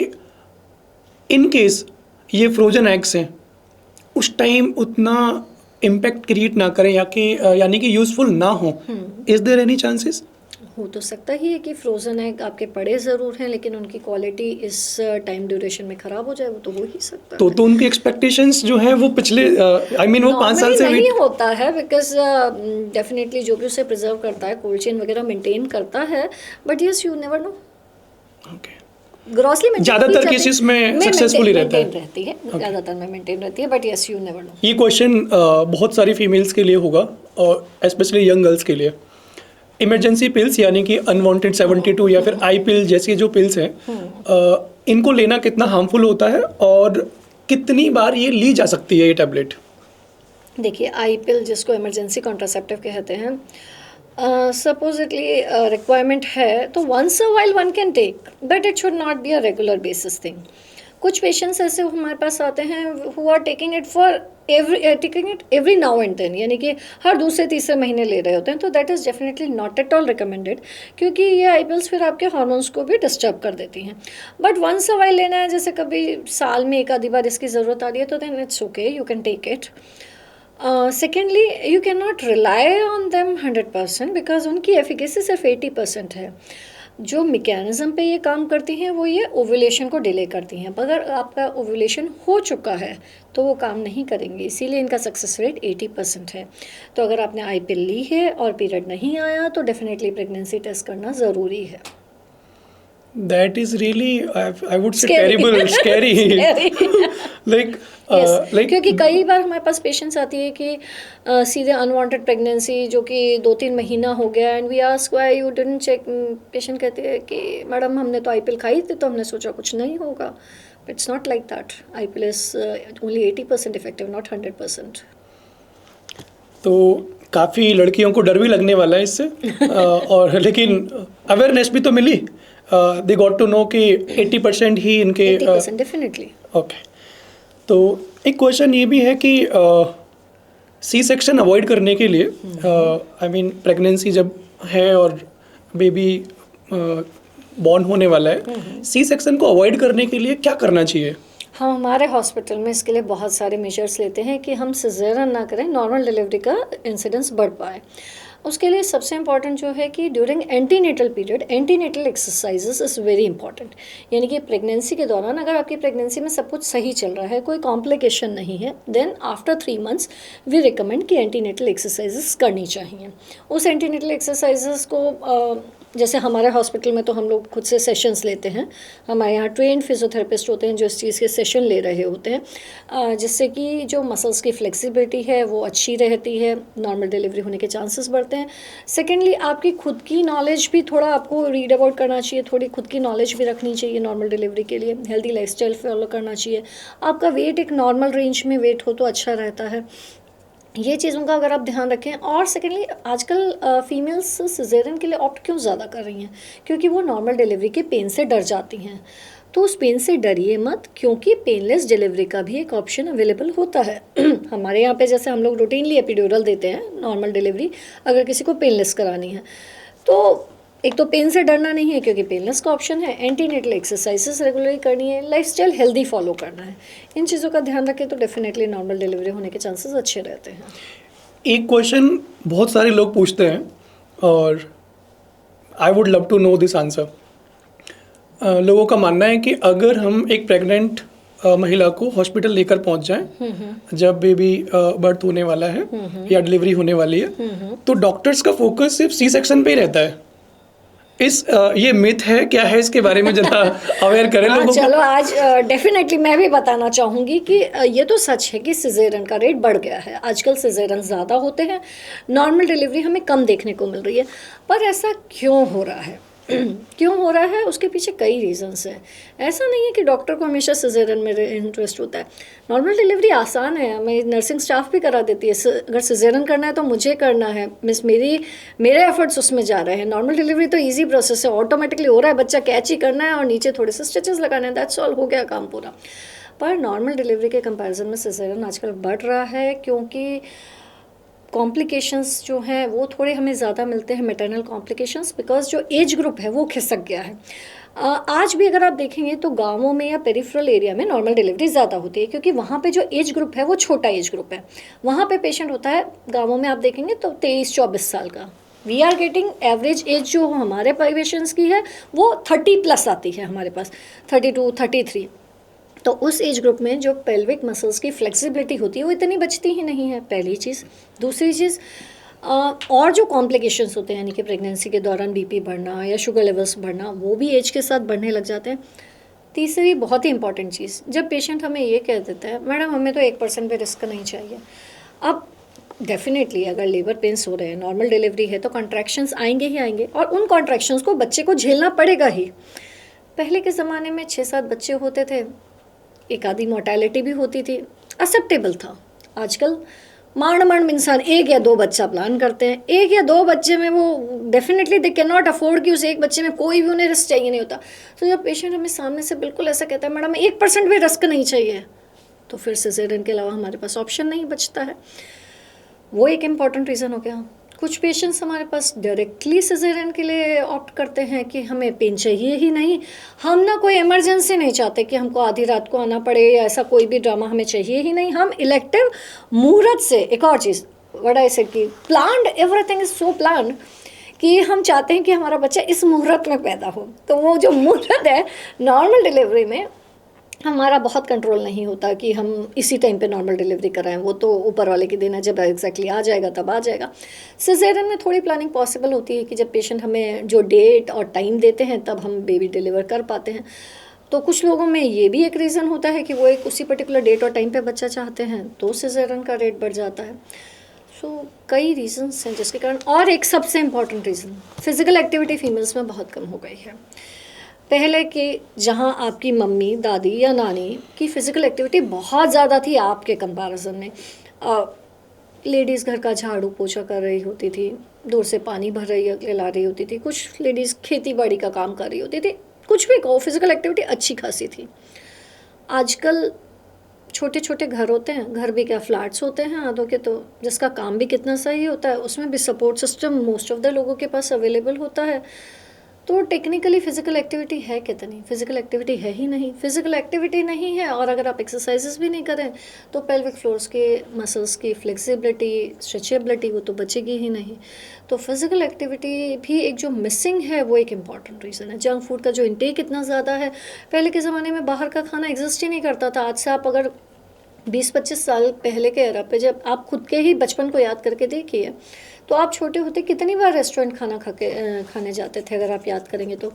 इन केस ये फ्रोजन एग्स हैं उस टाइम उतना इम्पैक्ट क्रिएट ना करें या कि यानी कि यूजफुल ना हो, इज देयर एनी चांसेस? हो तो सकता ही है कि फ्रोज़न एग आपके पड़े ज़रूर हैं लेकिन उनकी क्वालिटी इस टाइम ड्यूरेशन में ख़राब हो जाए, वो तो हो ही सकता है। तो उनकी एक्सपेक्टेशंस जो है वो पिछले आई मीन वो 5 साल से नहीं होता है, बिकॉज डेफिनेटली जो भी उसे प्रिजर्व करता है, कोल्ड चेन वगैरह मेंटेन करता है, but yes you never know. Okay, grossly में ज़्यादातर केसेस में सक्सेसफुली रहता है, ज़्यादातर में मेंटेन रहती है, but yes you never know. ये क्वेश्चन बहुत सारी फीमेल्स के लिए होगा और स्पेशली यंग गर्ल्स के लिए। इमरजेंसी पिल्स यानी कि अनवांटेड 72 या फिर आई पिल जैसी जो पिल्स हैं, इनको लेना कितना हार्मफुल होता है और कितनी बार ये ली जा सकती है ये टैबलेट? देखिए, आई पिल जिसको इमरजेंसी कॉन्ट्रासेप्टिव कहते हैं, सपोजिटली रिक्वायरमेंट है तो once a while one can take, but it should not be a regular basis thing. कुछ पेशेंट्स ऐसे हमारे पास आते हैं who are taking it every now and then, यानी कि हर दूसरे तीसरे महीने ले रहे होते हैं, तो that is definitely not at all recommended, क्योंकि ये आई पिल्स फिर आपके हार्मोन्स को भी डिस्टर्ब कर देती हैं। बट वंस अ वाइल लेना है, जैसे कभी साल में एक आधी बार इसकी ज़रूरत आ रही है, तो then it's okay, you can take it. Secondly, you can not rely on them 100% because उनकी एफिकेसी सिर्फ 80% है। जो मैकेनिज्म पे ये काम करती हैं वो ये ओव्यूलेशन को डिले करती हैं, अगर आपका ओव्यूलेशन हो चुका है तो वो काम नहीं करेंगे, इसीलिए इनका सक्सेस रेट 80% है। तो अगर आपने आई पिल ली है और पीरियड नहीं आया तो डेफिनेटली प्रेगनेंसी टेस्ट करना ज़रूरी है। That is really, I would say terrible, scary. Like क्योंकि कई बार हमारे पास पेशेंट्स आती है कि सीधे अनवांटेड प्रेगनेंसी जो कि 2-3 महीना हो गया and we ask why you didn't check. Patient कहते हैं कि मैडम हमने तो आई पिल खाई थी तो हमने सोचा कुछ नहीं होगा। It's not like that. I pill is only 80% effective, not 100%। तो काफ़ी लड़कियों को डर भी लगने वाला है इससे और लेकिन अवेयरनेस भी तो मिली। दे गॉट टू नो कि 80% ही इनके 80% डेफिनेटली। ओके, तो एक क्वेश्चन ये भी है कि सी सेक्शन अवॉइड करने के लिए, आई मीन प्रेगनेंसी जब है और बेबी बॉर्न होने वाला है, सी सेक्शन को अवॉइड करने के लिए क्या करना चाहिए? हम हमारे हॉस्पिटल में इसके लिए बहुत सारे मेजर्स लेते हैं कि हम सिजेरियन ना करें, नॉर्मल डिलीवरी का इंसिडेंस बढ़ पाए। उसके लिए सबसे इम्पॉर्टेंट जो है कि during antenatal period antenatal exercises is very important. यानी कि प्रेगनेंसी के दौरान अगर आपकी प्रेगनेंसी में सब कुछ सही चल रहा है, कोई कॉम्प्लिकेशन नहीं है, then after 3 months we recommend कि एंटीनेटल एक्सरसाइजेस करनी चाहिए। उस एंटीनेटल एक्सरसाइजेस को जैसे हमारे हॉस्पिटल में तो हम लोग खुद से सेशंस लेते हैं, हमारे यहाँ ट्रेंड फिजियोथेरेपिस्ट होते हैं जो इस चीज़ के सेशन ले रहे होते हैं, जिससे कि जो मसल्स की फ्लेक्सिबिलिटी है वो अच्छी रहती है, नॉर्मल डिलीवरी होने के चांसेस बढ़ते हैं। सेकेंडली आपकी खुद की नॉलेज भी थोड़ा आपको रीड अबाउट करना चाहिए, थोड़ी खुद की नॉलेज भी रखनी चाहिए नॉर्मल डिलीवरी के लिए, हेल्दी लाइफस्टाइल फॉलो करना चाहिए, आपका वेट एक नॉर्मल रेंज में वेट हो तो अच्छा रहता है। ये चीज़ों का अगर आप ध्यान रखें। और सेकेंडली आजकल फीमेल्स सिजेरियन के लिए ऑप्ट क्यों ज़्यादा कर रही हैं, क्योंकि वो नॉर्मल डिलीवरी के पेन से डर जाती हैं। तो उस पेन से डरिए मत, क्योंकि पेनलेस डिलीवरी का भी एक ऑप्शन अवेलेबल होता है। हमारे यहाँ पे जैसे हम लोग रूटीनली एपिड्यूरल देते हैं नॉर्मल डिलीवरी अगर किसी को पेनलेस करानी है। तो एक तो पेन से डरना नहीं है क्योंकि पेनलेस का ऑप्शन है, एंटीनेटल एक्सरसाइजेस रेगुलरली करनी है, लाइफस्टाइल हेल्दी फॉलो करना है। इन चीज़ों का ध्यान रखें तो डेफिनेटली नॉर्मल डिलीवरी होने के चांसेस अच्छे रहते हैं। एक क्वेश्चन बहुत सारे लोग पूछते हैं और I would love to know this answer. लोगों का मानना है कि अगर हम एक प्रेग्नेंट महिला को हॉस्पिटल लेकर पहुंच जाएं जब बेबी बर्थ होने वाला है या डिलीवरी होने वाली है, तो डॉक्टर्स का फोकस सिर्फ सी सेक्शन पे ही रहता है। ये मिथ है क्या है, इसके बारे में जरा अवेयर करें लोगों को। चलो आज डेफिनेटली मैं भी बताना चाहूँगी कि ये तो सच है कि सिजेरियन का रेट बढ़ गया है, आजकल सिजेरियन ज़्यादा होते हैं, नॉर्मल डिलीवरी हमें कम देखने को मिल रही है। पर ऐसा क्यों हो रहा है? क्यों हो रहा है, उसके पीछे कई रीजंस हैं। ऐसा नहीं है कि डॉक्टर को हमेशा सिजेरियन में इंटरेस्ट होता है। नॉर्मल डिलीवरी आसान है, हमें नर्सिंग स्टाफ भी करा देती है। अगर सिजेरियन करना है तो मुझे करना है, मेरे एफर्ट्स उसमें जा रहे हैं। नॉर्मल डिलीवरी तो ईजी प्रोसेस है, ऑटोमेटिकली हो रहा है, बच्चा कैच ही करना है और नीचे थोड़े से स्टिचेस लगाने हैं, दैट्स ऑल, हो गया काम पूरा। पर नॉर्मल डिलीवरी के कंपैरिजन में सिजेरियन आजकल बढ़ रहा है क्योंकि कॉम्प्लिकेशंस जो हैं वो थोड़े हमें ज़्यादा मिलते हैं, मैटरनल कॉम्प्लिकेशंस, बिकॉज जो एज ग्रुप है वो खिसक गया है। आज भी अगर आप देखेंगे तो गांवों में या पेरिफेरल एरिया में नॉर्मल डिलीवरी ज़्यादा होती है क्योंकि वहाँ पे जो एज ग्रुप है वो छोटा एज ग्रुप है। वहाँ पे पेशेंट होता है गाँवों में आप देखेंगे तो 23-24 साल का। We are getting average age जो हमारे पेशेंट्स की है वो 30+ आती है हमारे पास, 32, 33। तो उस एज ग्रुप में जो पेल्विक मसल्स की फ्लेक्सिबिलिटी होती है वो इतनी बचती ही नहीं है, पहली चीज़। दूसरी चीज़, और जो कॉम्प्लिकेशंस होते हैं यानी कि प्रेगनेंसी के दौरान बीपी बढ़ना या शुगर लेवल्स बढ़ना, वो भी एज के साथ बढ़ने लग जाते हैं। तीसरी बहुत ही इंपॉर्टेंट चीज़, जब पेशेंट हमें ये कह देता है मैडम हमें तो 1% भी रिस्क नहीं चाहिए। अब डेफिनेटली अगर लेबर पेन्स हो रहे हैं, नॉर्मल डिलीवरी है, तो कॉन्ट्रैक्शंस आएंगे ही आएंगे और उन कॉन्ट्रैक्शंस को बच्चे को झेलना पड़ेगा ही। पहले के ज़माने में 6-7 बच्चे होते थे, एक आधी मोर्टेलिटी भी होती थी, एक्सेप्टेबल था। आजकल मांड इंसान 1 या 2 बच्चा प्लान करते हैं, 1 या 2 बच्चे में वो definitely they can not afford कि उस एक बच्चे में कोई भी उन्हें रिस्क चाहिए नहीं होता। तो जब पेशेंट हमें सामने से बिल्कुल ऐसा कहता है मैडम 1% भी रिस्क नहीं चाहिए, तो फिर सिजेरियन के अलावा हमारे पास ऑप्शन नहीं बचता है। वो एक इम्पॉर्टेंट रीज़न हो गया। कुछ पेशेंट्स हमारे पास डायरेक्टली सिजेरियन के लिए ऑप्ट करते हैं कि हमें पेन चाहिए ही नहीं, हम ना कोई इमरजेंसी नहीं चाहते कि हमको आधी रात को आना पड़े या ऐसा कोई भी ड्रामा हमें चाहिए ही नहीं। हम इलेक्टिव मुहूर्त से, एक और चीज़ व्हाट आई सेड कि planned, everything is so planned कि हम चाहते हैं कि हमारा बच्चा इस मुहूर्त में पैदा हो। तो वो जो मुहूर्त है नॉर्मल डिलीवरी में हमारा बहुत कंट्रोल नहीं होता कि हम इसी टाइम पे नॉर्मल डिलीवरी कराएं, वो तो ऊपर वाले की देना, जब एग्जैक्टली आ जाएगा तब आ जाएगा। सिजेरियन में थोड़ी प्लानिंग पॉसिबल होती है कि जब पेशेंट हमें जो डेट और टाइम देते हैं तब हम बेबी डिलीवर कर पाते हैं। तो कुछ लोगों में ये भी एक रीज़न होता है कि वो एक उसी पर्टिकुलर डेट और टाइम पे बच्चा चाहते हैं, तो सिजेरियन का रेट बढ़ जाता है। सो कई रीजंस हैं जिसके कारण, और एक सबसे important reason, physical activity females में बहुत कम हो गई है। पहले के जहाँ आपकी मम्मी, दादी या नानी की फ़िज़िकल एक्टिविटी बहुत ज़्यादा थी आपके कंपैरिजन में, लेडीज़ घर का झाड़ू पोछा कर रही होती थी, दूर से पानी भर रही ला रही होती थी, कुछ लेडीज़ खेती बाड़ी का काम कर रही होती थी, कुछ भी कहो फ़िज़िकल एक्टिविटी अच्छी खासी थी। आजकल छोटे छोटे घर होते हैं, घर भी क्या फ्लैट्स होते हैं आधों के, तो जिसका काम भी कितना सही होता है, उसमें भी support system most of the लोगों के पास अवेलेबल होता है। तो टेक्निकली फ़िज़िकल एक्टिविटी है कितनी? फ़िज़िकल एक्टिविटी है ही नहीं। फ़िज़िकल एक्टिविटी नहीं है और अगर आप एक्सरसाइजेस भी नहीं करें तो पेल्विक फ्लोर्स के मसल्स की फ्लेक्सिबिलिटी, स्ट्रेचेबिलिटी वो तो बचेगी ही नहीं। तो फ़िज़िकल एक्टिविटी भी एक जो मिसिंग है वो एक इम्पॉर्टेंट रीज़न है। जंक फूड का जो इंटेक इतना ज़्यादा है, पहले के ज़माने में बाहर का खाना एग्जिस्ट ही नहीं करता था। आज से आप अगर 20-25 साल पहले के एरा पे जब आप खुद के ही बचपन को याद करके देखिए, तो आप छोटे होते कितनी बार रेस्टोरेंट खाने जाते थे, अगर आप याद करेंगे तो।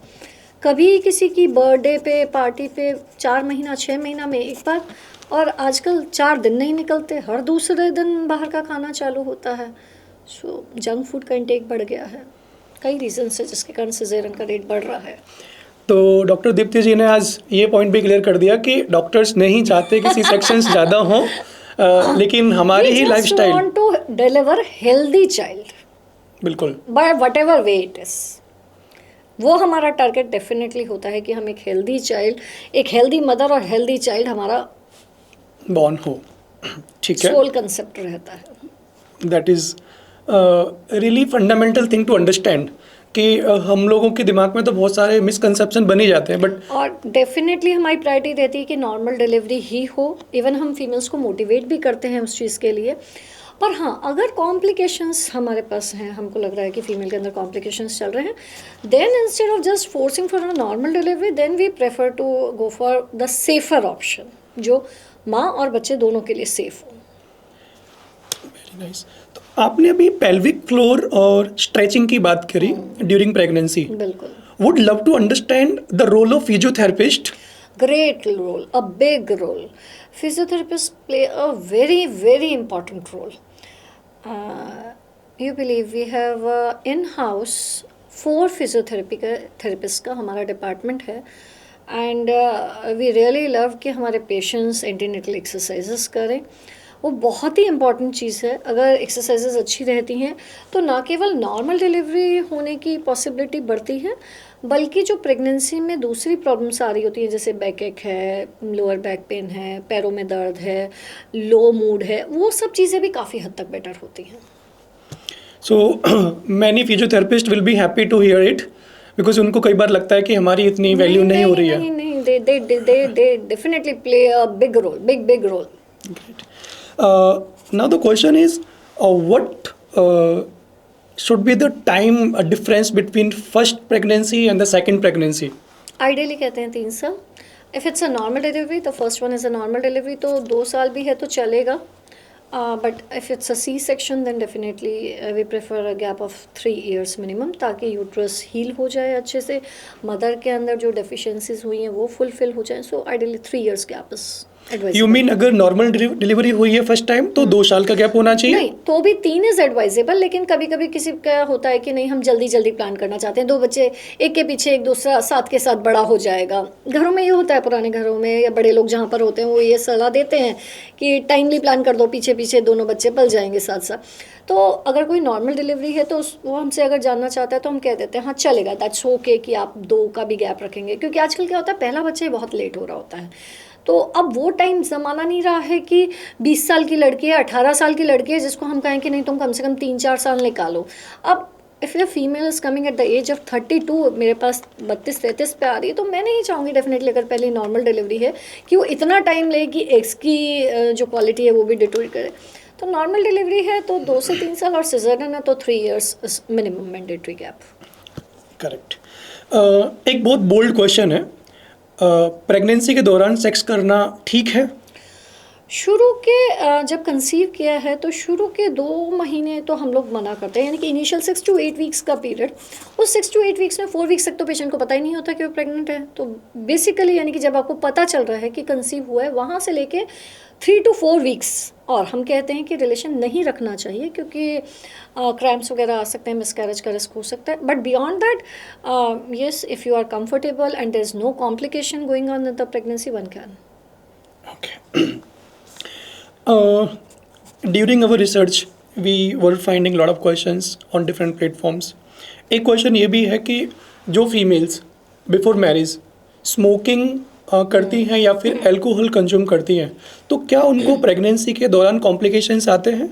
कभी किसी की बर्थडे पे, पार्टी पे 4 महीना 6 महीना में एक बार, और आजकल 4 दिन नहीं निकलते, हर दूसरे दिन बाहर का खाना चालू होता है। सो जंक फूड का इंटेक बढ़ गया है, कई रीजन से, जिसके कारण सिजेरियन का रेट बढ़ रहा है। तो डॉक्टर दीप्ति जी ने आज ये पॉइंट भी क्लियर कर दिया कि डॉक्टर्स नहीं चाहते कि सी सेक्शंस ज़्यादा हों, लेकिन हमारी ही lifestyle. Want to deliver healthy child, बिल्कुल, by whatever way it is. वो हमारा टारगेट डेफिनेटली होता है कि हम एक हेल्दी चाइल्ड, एक हेल्दी मदर और हेल्दी चाइल्ड हमारा बॉर्न हो। ठीक है, सोल कंसेप्ट रहता है। That is really fundamental thing to understand कि हम लोगों के दिमाग में तो बहुत सारे मिसकंसेप्शन बन ही जाते हैं, बट और डेफिनेटली हमारी प्रायोरिटी रहती है कि नॉर्मल डिलीवरी ही हो। इवन हम फीमेल्स को मोटिवेट भी करते हैं उस चीज़ के लिए। पर हाँ, अगर कॉम्प्लिकेशंस हमारे पास हैं, हमको लग रहा है कि फीमेल के अंदर कॉम्प्लिकेशंस चल रहे हैं, then instead of just forcing for a normal delivery, then we prefer to go for the safer option, जो माँ और बच्चे दोनों के लिए सेफ हो। Very nice. तो आपने अभी पेल्विक फ्लोर और स्ट्रेचिंग की बात करी ड्यूरिंग प्रेगनेंसी। बिल्कुल। Would love to understand the role of physiotherapist. Great role, a big role. Physiotherapists play a very, very important role. You believe we have in-house 4 physiotherapy therapists का हमारा department है, and we really love कि हमारे patients antenatal exercises करें। वो बहुत ही important चीज़ है। अगर एक्सरसाइजेस अच्छी रहती हैं तो ना केवल नॉर्मल डिलीवरी होने की पॉसिबिलिटी बढ़ती है, बल्कि जो प्रेगनेंसी में दूसरी प्रॉब्लम्स आ रही होती हैं, जैसे बैक एक है, लोअर बैक पेन है, पैरों में दर्द है, लो मूड है, वो सब चीज़ें भी काफ़ी हद तक बेटर होती हैं। So many physiotherapist will be happy to hear it, because उनको कई बार लगता है कि हमारी इतनी वैल्यू नहीं हो रही है। नहीं, they definitely play a big role, big role. Great. Now the question is, what should be the time difference between first pregnancy and the second pregnancy? Ideally कहते हैं 3 साल। If it's a normal delivery, the first one is a normal delivery, तो 2 साल भी है तो चलेगा। But if it's a C section, then definitely we prefer a gap of 3 years minimum, ताकि यूट्रस हील हो जाए अच्छे से, मदर के अंदर जो डेफिशिएंसीज हुई हैं वो फुलफिल हो जाए। So ideally 3 years gap is advisable. You mean अगर नॉर्मल डिलीवरी हुई है फर्स्ट टाइम तो 2 साल का गैप होना चाहिए? नहीं, तो भी 3 इज एडवाइजेबल, लेकिन कभी कभी किसी का होता है कि नहीं, हम जल्दी जल्दी प्लान करना चाहते हैं, 2 बच्चे एक के पीछे एक दूसरा साथ के साथ बड़ा हो जाएगा। घरों में ये होता है, पुराने घरों में या बड़े लोग जहाँ पर होते हैं वो ये सलाह देते हैं कि टाइमली प्लान कर दो, पीछे पीछे दोनों बच्चे पल जाएंगे साथ साथ। तो अगर कोई नॉर्मल डिलीवरी है तो वो हमसे अगर जानना चाहता है तो हम कह देते हैं हाँ चलेगा, दैट्स ओके कि आप 2 का भी गैप रखेंगे, क्योंकि आजकल क्या होता है, पहला बच्चा ही बहुत लेट हो रहा होता है। तो अब वो टाइम ज़माना नहीं रहा है कि 20 साल की लड़की है, 18 साल की लड़की है, जिसको हम कहें कि नहीं तुम कम से कम 3-4 साल निकालो। अब if a female is coming at the age of 32, मेरे पास 32-33 पे आ रही है, तो मैं नहीं चाहूँगी डेफिनेटली, अगर पहले नॉर्मल डिलीवरी है, कि वो इतना टाइम ले कि एग्स की जो क्वालिटी है वो भी डिटोरेट करे। तो नॉर्मल डिलीवरी है तो 2 से 3 साल, और सिज़ेरियन है तो 3 years minimum mandatory gap. Correct. एक बहुत बोल्ड क्वेश्चन है, प्रेगनेंसी के दौरान सेक्स करना ठीक है? शुरू के जब कंसीव किया है तो शुरू के 2 महीने तो हम लोग मना करते हैं, यानी कि इनिशियल 6 to 8 वीक्स का पीरियड। उस 6 to 8 वीक्स में 4 वीक्स तक तो पेशेंट को पता ही नहीं होता कि वो प्रेग्नेंट है। तो बेसिकली यानी कि जब आपको पता चल रहा है कि कंसीव हुआ है, वहाँ से लेके 3 to 4 वीक्स, और हम कहते हैं कि रिलेशन नहीं रखना चाहिए, क्योंकि क्रैम्प्स वगैरह आ सकते हैं, मिसकैरेज का रिस्क हो सकता है। But beyond that, yes, if you are comfortable and there is no complication going on in the pregnancy, one can. Okay. During our research, we were finding a lot of questions on different platforms. एक question ये भी है कि जो females before marriage smoking करती हैं या फिर अल्कोहल कंज्यूम करती हैं, तो क्या उनको प्रेगनेंसी के दौरान कॉम्प्लिकेशंस आते हैं?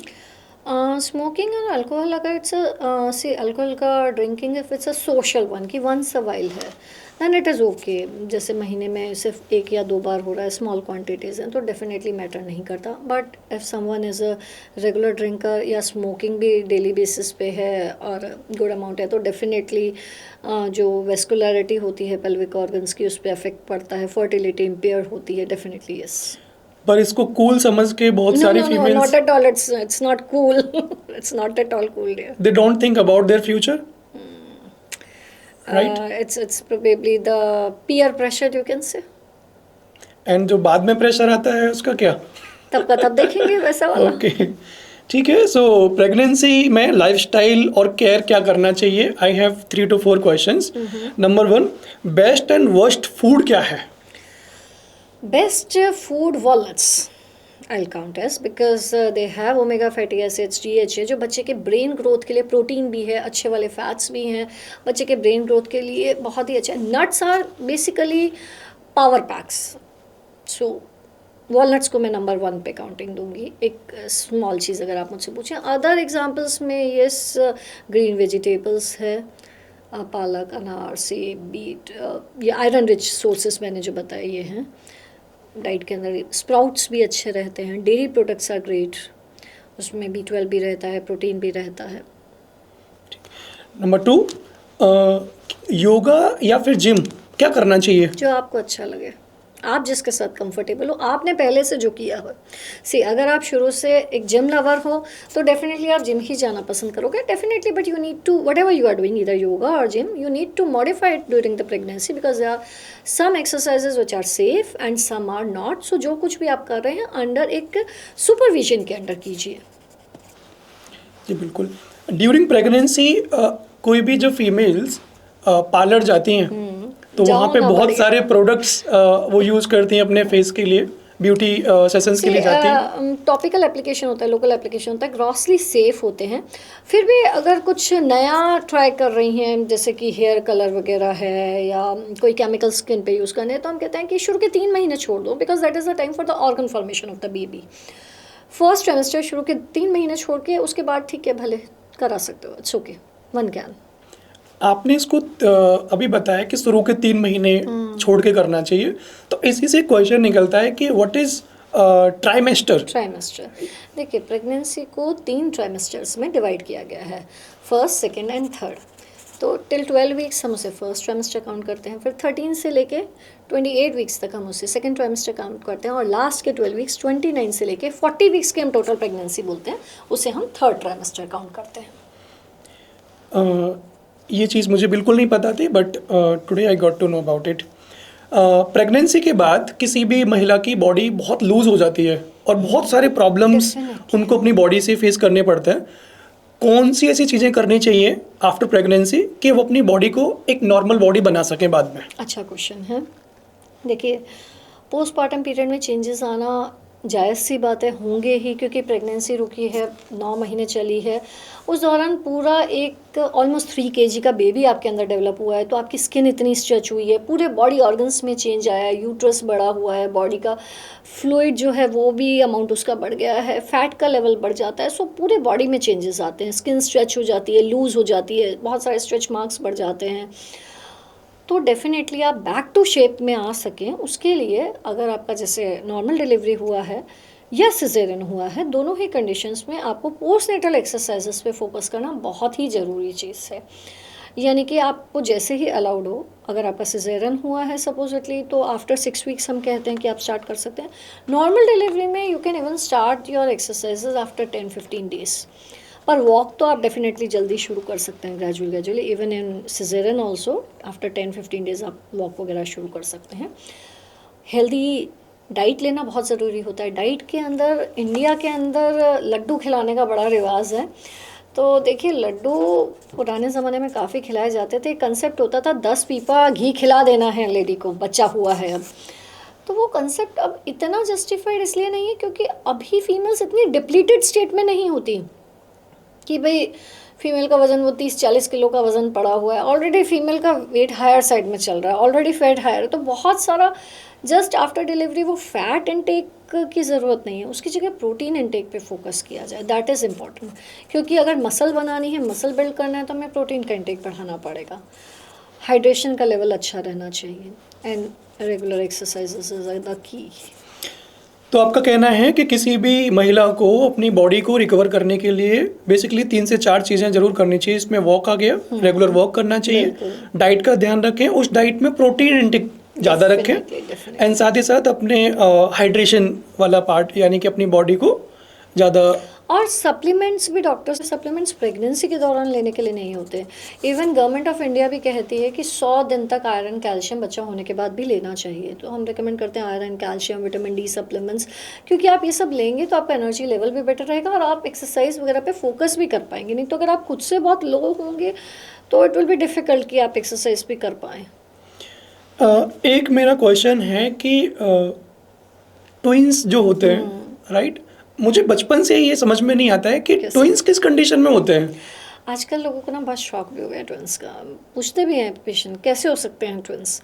स्मोकिंग और अल्कोहल, अगर इट्स सी अल्कोहल का drinking, if it's a social one कि वंस अ वाइल है, दैन इट इज़ ओके। जैसे महीने में सिर्फ 1 या 2 बार हो रहा है, स्मॉल क्वांटिटीज़ हैं, तो डेफिनेटली मैटर नहीं करता। But if someone is a regular drinker या स्मोकिंग भी डेली बेसिस पे है और गुड अमाउंट है, तो डेफिनेटली जो वेस्कुलरिटी होती है पेल्विक ऑर्गन्स की, उस पर अफेक्ट पड़ता है, फर्टिलिटी इम्पेयर होती है, डेफिनेटली यस। पर इसको कूल समझ के बहुत No, सारी no, no, females not at all. It's not cool. It's not at all cool, dear. They don't think about their future, right? It's probably the peer pressure, you can say. And जो बाद में pressure आता है उसका क्या? तब का तब देखेंगे वैसा वाला. ओके, ठीक है. सो प्रेगनेंसी में लाइफस्टाइल और केयर क्या करना चाहिए? I have 3 to 4 questions. Number 1, best and worst food क्या है? Best food, walnuts. I'll count as because they have omega fatty acids, DHA, जो बच्चे के ब्रेन ग्रोथ के लिए, प्रोटीन भी है, अच्छे वाले फैट्स भी हैं, बच्चे के ब्रेन ग्रोथ के लिए बहुत ही अच्छे. Nuts are basically power packs. So walnuts को मैं नंबर 1 पे काउंटिंग दूंगी. एक स्मॉल चीज़ अगर आप मुझसे पूछें. अदर एग्जांपल्स में यस, ग्रीन वेजिटेबल्स है, पालक, अनार, सेब, बीट, ये आयरन रिच सोर्सेस मैंने जो बताए ये हैं डाइट के अंदर. स्प्राउट्स भी अच्छे रहते हैं. डेयरी प्रोडक्ट्स आर ग्रेट, उसमें B12 भी रहता है, प्रोटीन भी रहता है. नंबर 2, योगा या फिर जिम क्या करना चाहिए? जो आपको अच्छा लगे, आप जिसके साथ कंफर्टेबल हो, आपने पहले से जो किया हो. सी अगर आप शुरू से एक जिम लवर हो तो डेफिनेटली आप जिम ही जाना पसंद करोगे, definitely. But you need to, whatever you are doing, इधर योगा और gym, you need to modify it during the pregnancy because there are some exercises which are safe and some are not. So जो कुछ भी आप कर रहे हैं under एक सुपरविजन के अंडर कीजिए. जी बिल्कुल. ड्यूरिंग प्रेगनेंसी कोई भी जो फीमेल्स पार्लर जाती हैं तो वहाँ पे बहुत सारे प्रोडक्ट्स वो यूज़ करती हैं अपने फेस के लिए, ब्यूटी सेशंस के लिए जाती हैं. टॉपिकल एप्लीकेशन होता है, लोकल एप्लीकेशन होता है, ग्रॉसली सेफ होते हैं. फिर भी अगर कुछ नया ट्राई कर रही हैं जैसे कि हेयर कलर वगैरह है या कोई केमिकल स्किन पे यूज़ करने हैं, तो हम कहते हैं कि शुरू के 3 महीने छोड़ दो because that is the time for the organ formation of the baby. First trimester शुरू के 3 महीने छोड़ के उसके बाद ठीक है भले करा सकते हो, इट्स ओके, वन कैन. आपने इसको अभी बताया कि शुरू के 3 महीने छोड़ के करना चाहिए, तो इसी से क्वेश्चन निकलता है कि व्हाट इज ट्राइमेस्टर? देखिए, प्रेगनेंसी को 3 ट्राइमेस्टर्स में डिवाइड किया गया है, फर्स्ट, सेकेंड एंड थर्ड. तो टिल 12 वीक्स हम उसे फर्स्ट ट्राइमेस्टर काउंट करते हैं, फिर 13 से लेके 28 वीक्स तक हम उसे सेकेंड ट्राइमेस्टर काउंट करते हैं, और लास्ट के 12 वीक्स 29 से लेके 40 वीक्स के हम टोटल प्रेगनेंसी बोलते हैं, उसे हम थर्ड ट्राइमेस्टर काउंट करते हैं. ये चीज़ मुझे बिल्कुल नहीं पता थी, but today I got to know about it. Pregnancy के बाद किसी भी महिला की बॉडी बहुत लूज हो जाती है और बहुत सारे प्रॉब्लम्स उनको अपनी बॉडी से फेस करने पड़ते हैं. कौन सी ऐसी चीज़ें करनी चाहिए आफ्टर प्रेगनेंसी कि वो अपनी बॉडी को एक नॉर्मल बॉडी बना सकें बाद में? अच्छा क्वेश्चन है. देखिए, पोस्टमार्टम पीरियड में चेंजेस आना जायज़ सी बात है, होंगे ही, क्योंकि प्रेगनेंसी रुकी है, 9 महीने चली है, उस दौरान पूरा एक ऑलमोस्ट 3 kg का बेबी आपके अंदर डेवलप हुआ है, तो आपकी स्किन इतनी स्ट्रेच हुई है, पूरे बॉडी ऑर्गन्स में चेंज आया है, यूट्रस बड़ा हुआ है, बॉडी का फ्लूइड जो है वो भी अमाउंट उसका बढ़ गया है, फैट का लेवल बढ़ जाता है. सो पूरे बॉडी में चेंजेस आते हैं, स्किन स्ट्रेच हो जाती है, लूज़ हो जाती है, बहुत सारे स्ट्रेच मार्क्स बढ़ जाते हैं. तो डेफिनेटली आप बैक टू शेप में आ सकें, उसके लिए अगर आपका जैसे नॉर्मल डिलीवरी हुआ है या सिजेरियन हुआ है, दोनों ही कंडीशंस में आपको पोस्टनेटल एक्सरसाइजेस पे फोकस करना बहुत ही ज़रूरी चीज़ है. यानी कि आपको जैसे ही अलाउड हो, अगर आपका सिजेरियन हुआ है सपोजिटली, तो आफ्टर 6 वीक्स हम कहते हैं कि आप स्टार्ट कर सकते हैं. नॉर्मल डिलीवरी में you can even start your exercises after 10-15 days. पर वॉक तो आप डेफिनेटली जल्दी शुरू कर सकते हैं, gradually, even in caesarean also after 10-15 days आप वॉक वगैरह शुरू कर सकते हैं. हेल्दी डाइट लेना बहुत ज़रूरी होता है. डाइट के अंदर, इंडिया के अंदर लड्डू खिलाने का बड़ा रिवाज है. तो देखिए, लड्डू पुराने ज़माने में काफ़ी खिलाए जाते थे. कंसेप्ट होता था 10 पीपा घी खिला देना है लेडी को, बच्चा हुआ है अब. तो वो कंसेप्ट अब इतना जस्टिफाइड इसलिए नहीं है क्योंकि अभी फीमेल्स इतनी डिप्लीटेड स्टेट में नहीं होती कि भाई फीमेल का वज़न वो 30-40 किलो का वज़न पड़ा हुआ है, ऑलरेडी फीमेल का वेट हायर साइड में चल रहा है, ऑलरेडी फैट हायर है. तो बहुत सारा जस्ट आफ्टर डिलीवरी वो फैट इनटेक की ज़रूरत नहीं है, उसकी जगह प्रोटीन इनटेक पे फोकस किया जाए. दैट इज़ इम्पॉर्टेंट, क्योंकि अगर मसल बनानी है, मसल बिल्ड करना है, तो हमें प्रोटीन का इनटेक बढ़ाना पड़ेगा. हाइड्रेशन का लेवल अच्छा रहना चाहिए and regular exercises is the key. तो आपका कहना है कि किसी भी महिला को अपनी बॉडी को रिकवर करने के लिए बेसिकली 3 से 4 चीज़ें जरूर करनी चाहिए. इसमें वॉक आ गया, रेगुलर वॉक करना चाहिए, डाइट का ध्यान रखें, उस डाइट में प्रोटीन इंटेक ज़्यादा रखें Definitely. एंड साथ ही साथ अपने हाइड्रेशन वाला पार्ट यानी कि अपनी बॉडी को ज़्यादा। और सप्लीमेंट्स भी डॉक्टर से सप्लीमेंट्स प्रेगनेंसी के दौरान लेने के लिए नहीं होते। इवन गवर्नमेंट ऑफ इंडिया भी कहती है कि 100 दिन तक आयरन कैल्शियम बच्चा होने के बाद भी लेना चाहिए। तो हम रिकमेंड करते हैं iron calcium vitamin D supplements, क्योंकि आप ये सब लेंगे तो आपका एनर्जी लेवल भी बेटर रहेगा और आप एक्सरसाइज वगैरह पे फोकस भी कर पाएंगे। नहीं तो अगर आप खुद से बहुत लो होंगे तो इट विल बी डिफ़िकल्ट कि आप एक्सरसाइज भी कर पाएँ। एक मेरा क्वेश्चन है कि ट्विंस जो होते हैं, राइट, मुझे बचपन से ये समझ में नहीं आता है कि ट्विंस किस कंडीशन में होते हैं। आजकल लोगों को ना बहुत शौक भी हो गया ट्विंस का, पूछते भी हैं पेशेंट कैसे हो सकते हैं ट्विंस।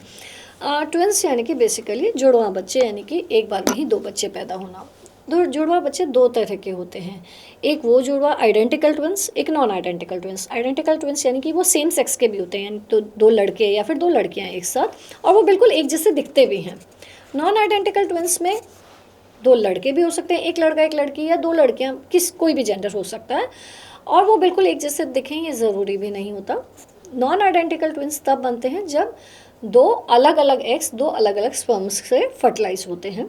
ट्विंस यानी कि बेसिकली जुड़वा बच्चे, यानी कि एक बार में ही 2 बच्चे पैदा होना। जुड़वा बच्चे 2 तरह के होते हैं। एक वो जुड़वा आइडेंटिकल ट्विंस, एक non identical twins. Identical twins यानी कि वो सेम सेक्स के भी होते हैं, यानी तो 2 लड़के या फिर 2 लड़कियां एक साथ और वो बिल्कुल एक जैसे दिखते भी हैं। नॉन आइडेंटिकल ट्विंस में 2 लड़के भी हो सकते हैं, एक लड़का एक लड़की या 2 लड़कियां, कोई भी जेंडर हो सकता है और वो बिल्कुल एक जैसे दिखें ये ज़रूरी भी नहीं होता। नॉन आइडेंटिकल ट्विंस तब बनते हैं जब 2 अलग अलग एग्स 2 अलग अलग स्पर्म्स से फर्टिलाइज होते हैं।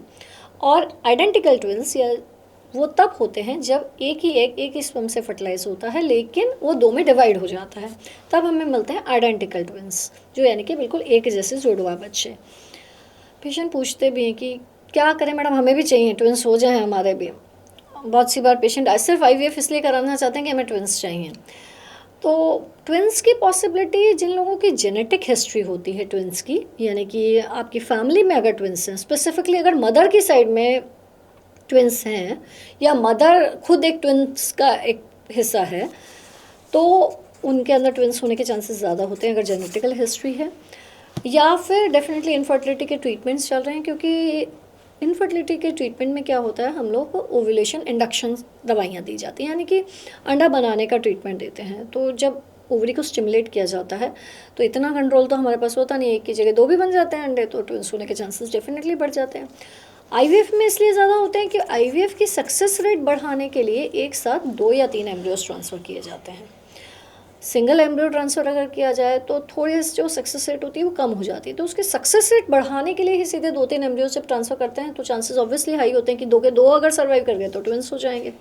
और आइडेंटिकल ट्विंस या वो तब होते हैं जब एक ही एग एक ही स्पर्म से फर्टिलाइज होता है लेकिन वो 2 में डिवाइड हो जाता है, तब हमें मिलते हैं आइडेंटिकल ट्विंस, जो यानी कि बिल्कुल एक जैसे जुड़वा बच्चे। पेशेंट पूछते भी हैं कि क्या करें मैडम, हमें भी चाहिए ट्विंस हो जाए हमारे भी। बहुत सी बार पेशेंट सिर्फ IVF इसलिए कराना चाहते हैं कि हमें ट्विंस चाहिए। तो ट्विंस की पॉसिबिलिटी जिन लोगों की जेनेटिक हिस्ट्री होती है ट्विंस की, यानी कि आपकी फैमिली में अगर ट्विंस हैं, स्पेसिफिकली अगर मदर की साइड में ट्विंस हैं या मदर खुद एक ट्विंस का एक हिस्सा है, तो उनके अंदर ट्विंस होने के चांसेस ज़्यादा होते हैं अगर जेनेटिकल हिस्ट्री है। या फिर डेफिनेटली इनफर्टिलिटी के ट्रीटमेंट्स चल रहे हैं, क्योंकि इनफर्टिलिटी के ट्रीटमेंट में क्या होता है, हम लोग को ओव्यूलेशन इंडक्शन दवाइयाँ दी जाती हैं, यानी कि अंडा बनाने का ट्रीटमेंट देते हैं। तो जब ओवरी को स्टिमुलेट किया जाता है तो इतना कंट्रोल तो हमारे पास होता नहीं है, एक की जगह 2 भी बन जाते हैं अंडे, तो ट्विंस होने के चांसेस डेफिनेटली बढ़ जाते हैं। IVF में इसलिए ज़्यादा होते हैं कि IVF की सक्सेस रेट बढ़ाने के लिए एक साथ 2 या 3 एम्ब्रियोज ट्रांसफ़र किए जाते हैं। सिंगल एम्ब्रियो ट्रांसफ़र अगर किया जाए तो थोड़ी जो सक्सेस रेट होती है वो कम हो जाती है। तो उसके सक्सेस रेट बढ़ाने के लिए ही सीधे 2-3 एम्ब्रियो जब ट्रांसफ़र करते हैं तो चांसेस ऑब्वियसली हाई होते हैं कि 2 के 2 अगर सर्वाइव कर गए तो ट्विंस हो जाएंगे।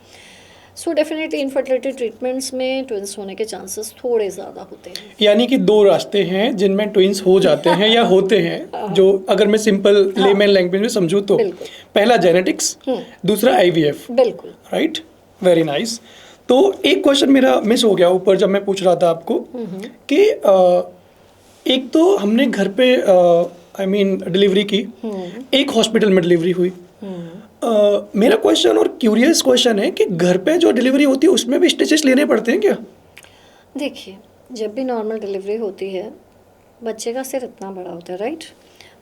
सो डेफिनेटली इनफर्टिलिटी ट्रीटमेंट्स में ट्विंस होने के चांसेस थोड़े ज़्यादा होते हैं। यानी कि 2 रास्ते हैं जिनमें ट्विंस हो जाते हैं या होते हैं, जो अगर मैं सिंपल लेमन लैंग्वेज में समझूँ तो पहला जेनेटिक्स, दूसरा IVF। बिल्कुल, राइट, वेरी नाइस। तो एक क्वेश्चन मेरा मिस हो गया ऊपर जब मैं पूछ रहा था आपको कि एक तो हमने घर पे आई मीन डिलीवरी की, एक हॉस्पिटल में डिलीवरी हुई। मेरा क्वेश्चन और क्यूरियस क्वेश्चन है कि घर पे जो डिलीवरी होती है उसमें भी स्टिचेस लेने पड़ते हैं क्या? देखिए, जब भी नॉर्मल डिलीवरी होती है बच्चे का सिर इतना बड़ा होता है, राइट,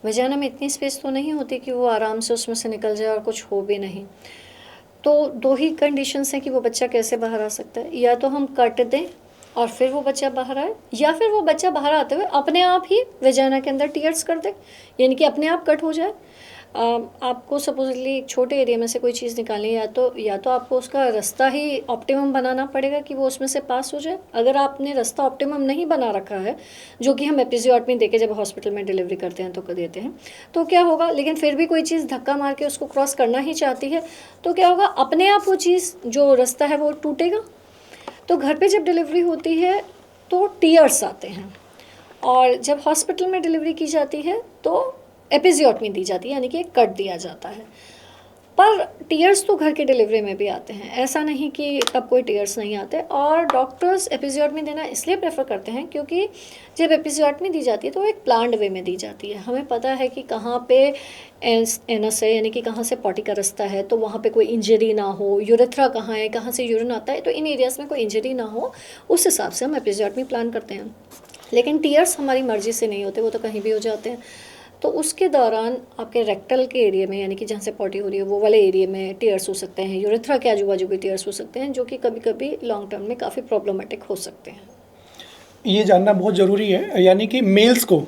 वजाना में इतनी स्पेस तो नहीं होती कि वो आराम से उसमें से निकल जाए और कुछ हो भी नहीं। तो 2 ही कंडीशंस हैं कि वो बच्चा कैसे बाहर आ सकता है, या तो हम कट दें और फिर वो बच्चा बाहर आए, या फिर वो बच्चा बाहर आते हुए अपने आप ही वजाना के अंदर टीयर्स कर दे, यानी कि अपने आप कट हो जाए। आपको सपोजली एक छोटे एरिया में से कोई चीज़ निकालनी है, या तो आपको उसका रास्ता ही ऑप्टिमम बनाना पड़ेगा कि वो उसमें से पास हो जाए। अगर आपने रास्ता ऑप्टिमम नहीं बना रखा है, जो कि हम एपिजियोटमी देके जब हॉस्पिटल में डिलीवरी करते हैं तो देते हैं, तो क्या होगा, लेकिन फिर भी कोई चीज़ धक्का मार के उसको क्रॉस करना ही चाहती है, तो क्या होगा, अपने आप वो चीज़ जो रास्ता है वो टूटेगा। तो घर पे जब डिलीवरी होती है तो टीयर्स आते हैं, और जब हॉस्पिटल में डिलीवरी की जाती है तो एपिजियोटमी दी जाती है, यानी कि कट दिया जाता है। पर टीयर्स तो घर के डिलीवरी में भी आते हैं, ऐसा नहीं कि तब कोई टीयर्स नहीं आते। और डॉक्टर्स एपिजियोटमी देना इसलिए प्रेफर करते हैं क्योंकि जब एपिजियोटमी दी जाती है तो वो एक प्लान्ड वे में दी जाती है। हमें पता है कि कहाँ पे एनस है, यानी कि कहाँ से पॉटी का रास्ता है, तो वहाँ पे कोई इंजरी ना हो, यूरेथ्रा कहाँ है, कहाँ से यूरिन आता है, तो इन एरियाज़ में कोई इंजरी ना हो, उस हिसाब से हम एपिजियोटमी प्लान करते हैं। लेकिन टीयर्स हमारी मर्जी से नहीं होते, वो तो कहीं भी हो जाते हैं। तो उसके दौरान आपके रेक्टल के एरिया में, यानी कि जहाँ से पॉटी हो रही है वो वाले एरिया में टीयर्स हो सकते हैं, यूरेथ्रा के आजू बाजू भी टीयर्स हो सकते हैं, जो कि कभी कभी लॉन्ग टर्म में काफ़ी प्रॉब्लमेटिक हो सकते हैं। ये जानना बहुत ज़रूरी है, यानी कि मेल्स को,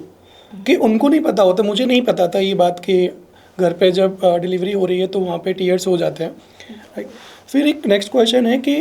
कि उनको नहीं पता होता, मुझे नहीं पता था ये बात कि घर पे जब डिलीवरी हो रही है तो वहाँ पे टीयर्स हो जाते हैं। फिर एक नेक्स्ट क्वेश्चन है कि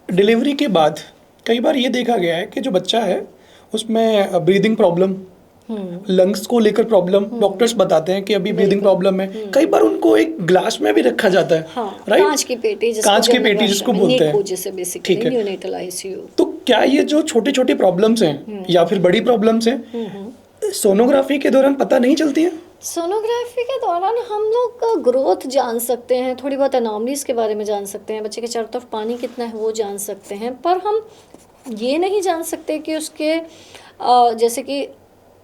डिलीवरी के बाद कई बार ये देखा गया है कि जो बच्चा है उसमें ब्रीदिंग प्रॉब्लम लंग्स को लेकर प्रॉब्लम, डॉक्टर्स बताते हैं कि अभी ब्रीदिंग प्रॉब्लम है, कई बार उनको एक ग्लास में भी रखा जाता है, हाँ, राइट? कांच की पेटी कांच की पेटी जिसको बोलते हैं, जिसे बेसिकली ठीक है। Neonatal ICU. तो क्या ये जो छोटी छोटी प्रॉब्लम्स हैं या फिर बड़ी प्रॉब्लम्स हैं, सोनोग्राफी के दौरान पता नहीं चलती हैं? सोनोग्राफी के दौरान हम लोग का ग्रोथ जान सकते हैं, थोड़ी बहुत एनॉमलीज के बारे में जान सकते हैं, बच्चे के चारों तरफ पानी कितना है वो जान सकते हैं, पर हम ये नहीं जान सकते कि उसके जैसे कि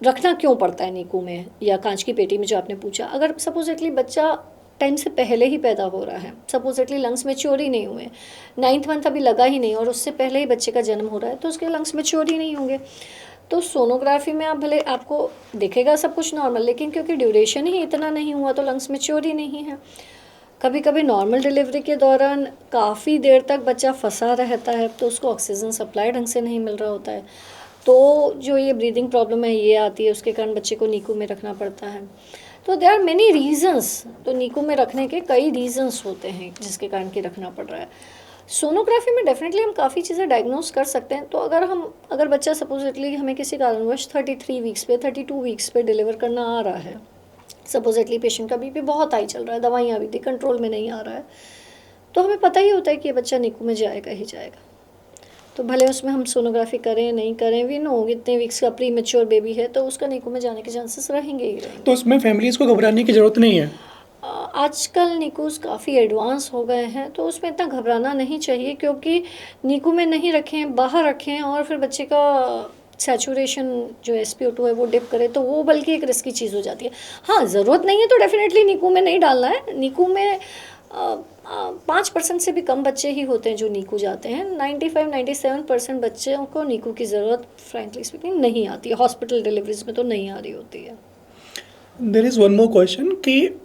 रखना क्यों पड़ता है नीकू में या कांच की पेटी में, जो आपने पूछा। अगर सपोजिटली बच्चा टाइम से पहले ही पैदा हो रहा है, सपोजिटली लंग्स मैच्योर ही नहीं हुए, 9th मंथ अभी लगा ही नहीं और उससे पहले ही बच्चे का जन्म हो रहा है, तो उसके लंग्स मैच्योर ही नहीं होंगे। तो सोनोग्राफी में आप भले आपको दिखेगा सब कुछ नॉर्मल, लेकिन क्योंकि ड्यूरेशन ही इतना नहीं हुआ तो लंग्स मैच्योर ही नहीं है। कभी कभी नॉर्मल डिलीवरी के दौरान काफ़ी देर तक बच्चा फंसा रहता है, तो उसको ऑक्सीजन सप्लाई ढंग से नहीं मिल रहा होता है, तो जो ये ब्रीदिंग प्रॉब्लम है ये आती है, उसके कारण बच्चे को नीकू में रखना पड़ता है। तो देयर आर मेनी रीजंस, तो नीकू में रखने के कई रीजंस होते हैं जिसके कारण कि रखना पड़ रहा है। सोनोग्राफी में डेफिनेटली हम काफ़ी चीज़ें डायग्नोस कर सकते हैं। तो अगर बच्चा सपोजिटली हमें किसी कारणवश 33 वीक्स पे 32 वीक्स पे डिलीवर करना आ रहा है, सपोजिटली पेशेंट का बीपी बहुत हाई चल रहा है, दवाइयाँ भी दी, कंट्रोल में नहीं आ रहा है, तो हमें पता ही होता है कि ये बच्चा नीकू में जाएगा ही जाएगा। तो भले उसमें हम सोनोग्राफी करें नहीं करें, वी नो इतने वीक्स का प्री मेच्योर बेबी है, तो उसका नीकू में जाने के चांसेस रहेंगे ही रहेंगे। तो उसमें फैमिलीज को घबराने की जरूरत नहीं है? आजकल नीकूज़ काफ़ी एडवांस हो गए हैं, तो उसमें इतना घबराना नहीं चाहिए, क्योंकि नीकू में नहीं रखें, बाहर रखें और फिर बच्चे का सैचुरेशन जो SpO2 है वो डिप करे, तो वो बल्कि एक रिस्की चीज़ हो जाती है। हाँ, ज़रूरत नहीं है तो डेफिनेटली नीकू में नहीं डालना है। नीकू में 5% से भी कम बच्चे ही होते हैं जो नीकू जाते हैं। 95-97% बच्चों को नीकू की ज़रूरत फ्रैंकली स्पीकिंग नहीं आती है, हॉस्पिटल डिलीवरीज में तो नहीं आ रही होती है। There is one more question कि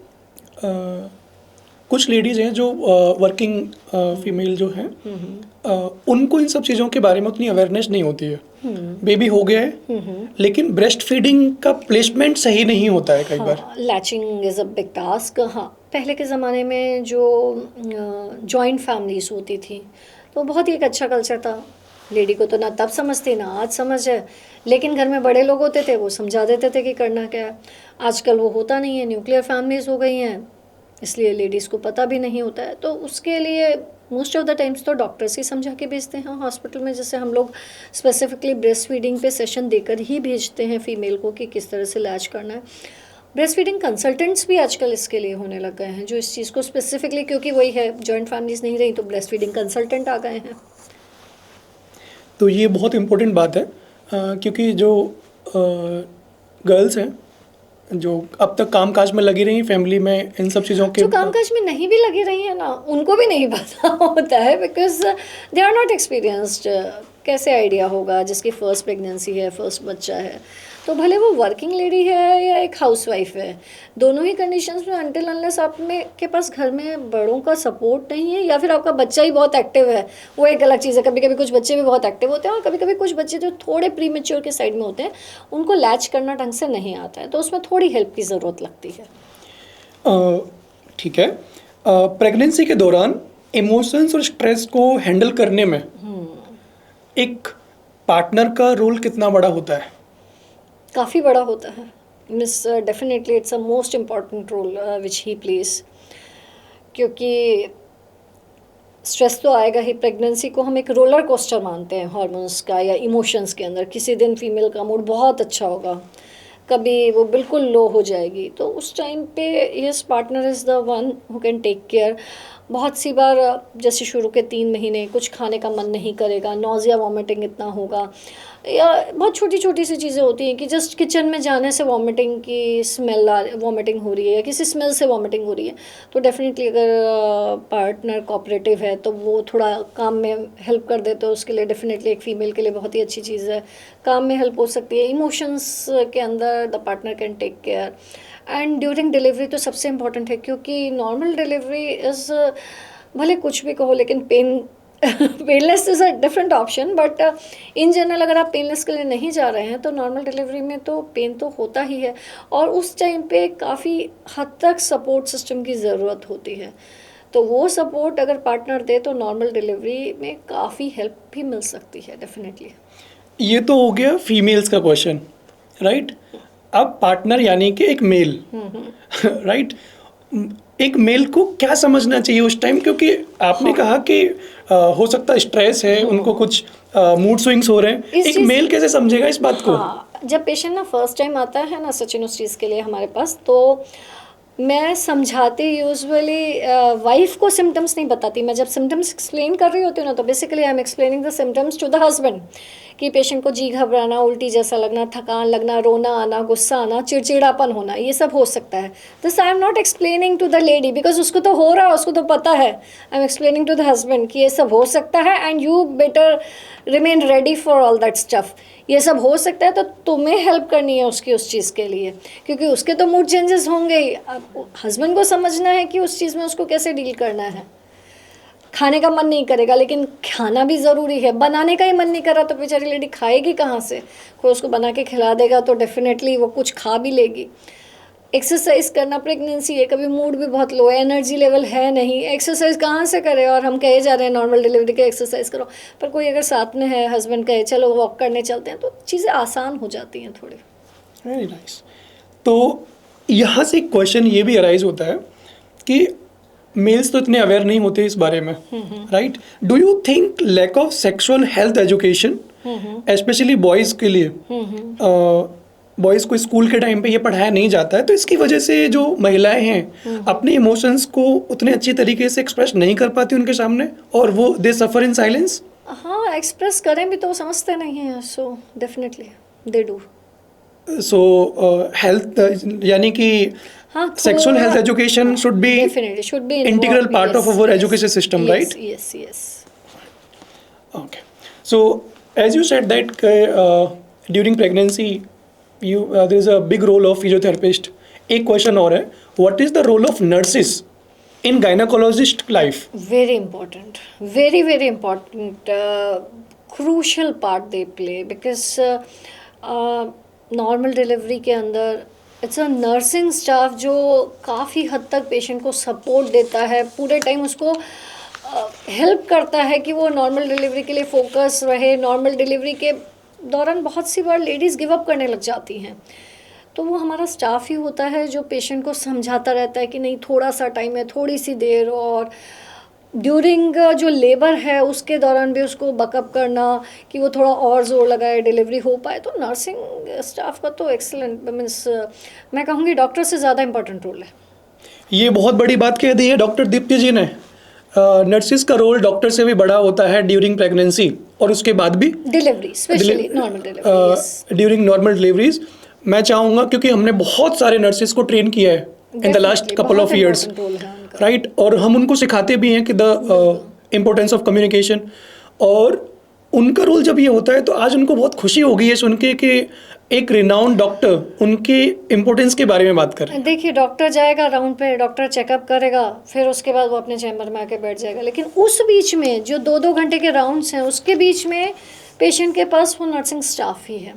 कुछ लेडीज़ हैं जो वर्किंग फीमेल जो हैं, उनको इन सब चीज़ों के बारे में उतनी अवेयरनेस नहीं होती है। बेबी हो गया है लेकिन ब्रेस्ट फीडिंग का प्लेसमेंट सही नहीं होता है कई बार। Latching is a big task. हाँ, पहले के ज़माने में जो जॉइंट फैमिलीज होती थी तो बहुत ही एक अच्छा कल्चर था। लेडी को तो ना तब समझती ना आज समझ है, लेकिन घर में बड़े लोग होते थे, वो समझा देते थे कि करना क्या है। आजकल वो होता नहीं है, न्यूक्लियर फैमिलीज हो गई हैं, इसलिए लेडीज़ को पता भी नहीं होता है। तो उसके लिए मोस्ट ऑफ द टाइम्स तो डॉक्टर्स ही समझा के भेजते हैं हॉस्पिटल में। जैसे हम लोग स्पेसिफिकली ब्रेस्ट फीडिंग पे सेशन देकर ही भेजते हैं फीमेल को कि किस तरह से लैच करना है। ब्रेस्ट फीडिंग कंसल्टेंट्स भी आजकल इसके लिए होने लग गए हैं, जो इस चीज़ को स्पेसिफिकली, क्योंकि वही है जॉइंट फैमिलीज नहीं रही तो ब्रेस्ट फीडिंग कंसल्टेंट आ गए हैं। तो ये बहुत इम्पोर्टेंट बात है, क्योंकि जो गर्ल्स हैं जो अब तक कामकाज में लगी रही फैमिली में, इन सब चीज़ों के जो कामकाज में नहीं भी लगी रही है ना, उनको भी नहीं पता होता है, because they are not experienced. कैसे आइडिया होगा जिसकी फर्स्ट प्रेगनेंसी है, फर्स्ट बच्चा है, तो भले वो वर्किंग लेडी है या एक हाउसवाइफ है, दोनों ही कंडीशंस में अनटिल अनलेस आप में के पास घर में बड़ों का सपोर्ट नहीं है या फिर आपका बच्चा ही बहुत एक्टिव है, वो एक अलग चीज़ है। कभी कभी कुछ बच्चे भी बहुत एक्टिव होते हैं और कभी कभी कुछ बच्चे जो थोड़े प्री मेच्योर के साइड में होते हैं उनको लैच करना ढंग से नहीं आता है, तो उसमें थोड़ी हेल्प की ज़रूरत लगती है। ठीक है। प्रेगनेंसी के दौरान इमोशंस और स्ट्रेस को हैंडल करने में एक पार्टनर का रोल कितना बड़ा होता है? काफ़ी बड़ा होता है। Miss definitely it's a most important role which he plays, क्योंकि स्ट्रेस तो आएगा ही। प्रेगनेंसी को हम एक रोलर कोस्टर मानते हैं हार्मोन्स का या इमोशंस के अंदर। किसी दिन फीमेल का मूड बहुत अच्छा होगा, कभी वो बिल्कुल लो हो जाएगी, तो उस टाइम पे yes partner is the one who can take care. बहुत सी बार जैसे शुरू के 3 महीने कुछ खाने का मन नहीं करेगा, नॉजिया वॉमिटिंग इतना होगा, या बहुत छोटी छोटी सी चीज़ें होती हैं कि जस्ट किचन में जाने से वॉमिटिंग की स्मेल वॉमिटिंग हो रही है या किसी स्मेल से वॉमिटिंग हो रही है, तो डेफिनेटली अगर पार्टनर कोऑपरेटिव है तो वो थोड़ा काम में हेल्प कर दे, तो उसके लिए डेफिनेटली एक फ़ीमेल के लिए बहुत ही अच्छी चीज़ है। काम में हेल्प हो सकती है। इमोशंस के अंदर the partner can take care. And during delivery तो सबसे इम्पॉर्टेंट है, क्योंकि नॉर्मल डिलीवरी इज़, भले कुछ भी कहो लेकिन painless is a different option, but in general अगर आप पेनलेस के लिए नहीं जा रहे हैं तो नॉर्मल डिलीवरी में तो पेन तो होता ही है, और उस टाइम पे काफ़ी हद तक सपोर्ट सिस्टम की ज़रूरत होती है। तो वो सपोर्ट अगर पार्टनर दे तो नॉर्मल डिलीवरी में काफ़ी हेल्प भी मिल सकती है डेफिनेटली। ये तो हो गया फीमेल्स का क्वेश्चन, राइट? अब पार्टनर यानी कि एक मेल, राइट, एक मेल को क्या समझना चाहिए उस टाइम, क्योंकि आपने कहा कि हो सकता है स्ट्रेस है, उनको कुछ मूड स्विंग्स हो रहे हैं, इस एक चीज़- मेल कैसे समझेगा इस बात को? हाँ, जब पेशेंट ना फर्स्ट टाइम आता है ना सचिन उस चीज़ के लिए हमारे पास, तो मैं समझाती यूजुअली वाइफ को सिम्टम्स नहीं बताती। मैं जब सिम्टम्स एक्सप्लेन कर रही होती हूँ ना, तो basically I am explaining the symptoms to the husband, कि पेशेंट को जी घबराना, उल्टी जैसा लगना, थकान लगना, रोना आना, गुस्सा आना, चिड़चिड़ापन होना, ये सब हो सकता है। This I am not explaining to the lady because उसको तो हो रहा है, उसको तो पता है। I am explaining to the husband कि ये सब हो सकता है and you better remain ready for all that stuff. ये सब हो सकता है तो तुम्हें हेल्प करनी है उसकी उस चीज़ के लिए, क्योंकि उसके तो मूड चेंजेस होंगे ही। हस्बैंड को समझना है कि उस चीज़ में उसको कैसे डील करना है। खाने का मन नहीं करेगा, लेकिन खाना भी ज़रूरी है। बनाने का ही मन नहीं कर रहा तो बेचारी लेडी खाएगी कहाँ से? कोई उसको बना के खिला देगा तो डेफिनेटली वो कुछ खा भी लेगी। एक्सरसाइज करना, प्रेगनेंसी है, कभी मूड भी बहुत लो है, एनर्जी लेवल है नहीं, एक्सरसाइज कहाँ से करे? और हम कहे जा रहे हैं नॉर्मल डिलीवरी के एक्सरसाइज करो, पर कोई अगर साथ में है, हस्बैंड कहे चलो वॉक करने चलते हैं, तो चीज़ें आसान हो जाती हैं थोड़ी। Very nice. तो यहाँ से एक क्वेश्चन ये भी अराइज होता है कि मेल्स तो इतने अवेयर नहीं होते इस बारे में, right? Do you think lack of sexual health education specially boys के लिए, बॉयज़ को स्कूल के टाइम पे ये पढ़ाया नहीं जाता है, तो इसकी वजह से जो महिलाएं हैं अपने इमोशंस को उतने अच्छी तरीके से एक्सप्रेस नहीं कर पाती उनके सामने, और वो दे सफर इन साइलेंस? हाँ, एक्सप्रेस करें भी तो वो समझते नहीं हैं, so definitely they do. So health यानी कि हाँ, sexual health education should be definitely should be integral part of our education system, right? Yes, yes. Okay. So, as you said that during pregnancy, there is a big role of physiotherapist. एक question और है, what is the role of nurses in gynecologist life? Very important, very very important, crucial part they play because normal delivery के अंदर it's a nursing staff जो काफ़ी हद तक patient को सपोर्ट देता है, पूरे टाइम उसको हेल्प करता है कि वो नॉर्मल डिलीवरी के लिए फोकस रहे। नॉर्मल डिलीवरी के दौरान बहुत सी बार लेडीज़ गिव अप करने लग जाती हैं, तो वो हमारा स्टाफ ही होता है जो पेशेंट को समझाता रहता है कि नहीं, थोड़ा सा टाइम है, थोड़ी सी देर, और ड्यूरिंग जो लेबर है उसके दौरान भी उसको बकअप करना कि वो थोड़ा और ज़ोर लगाए, डिलीवरी हो पाए। तो नर्सिंग स्टाफ का तो एक्सेलेंट, मीन्स मैं कहूँगी डॉक्टर से ज़्यादा इंपॉर्टेंट रोल है। ये बहुत बड़ी बात कह दी है डॉक्टर दीप्ति जी ने। नर्सिस का रोल डॉक्टर से भी बड़ा होता है ड्यूरिंग प्रेगनेंसी और उसके बाद भी delivery, specially normal delivery, during normal deliveries. मैं चाहूँगा, क्योंकि हमने बहुत सारे नर्सिस को ट्रेन किया है इन the last couple of years, right, और हम उनको सिखाते भी हैं कि द इम्पोर्टेंस ऑफ कम्युनिकेशन, और उनका रोल जब ये होता है तो आज उनको बहुत खुशी होगी ये सुन के कि एक रिनाउंड डॉक्टर उनके इम्पोर्टेंस के बारे में बात कर रहे हैं। देखिए, डॉक्टर जाएगा राउंड पे, डॉक्टर चेकअप करेगा, फिर उसके बाद वो अपने चैम्बर में आके बैठ जाएगा, लेकिन उस बीच में जो 2-2 घंटे के राउंड्स हैं, उसके बीच में पेशेंट के पास वो नर्सिंग स्टाफ ही है,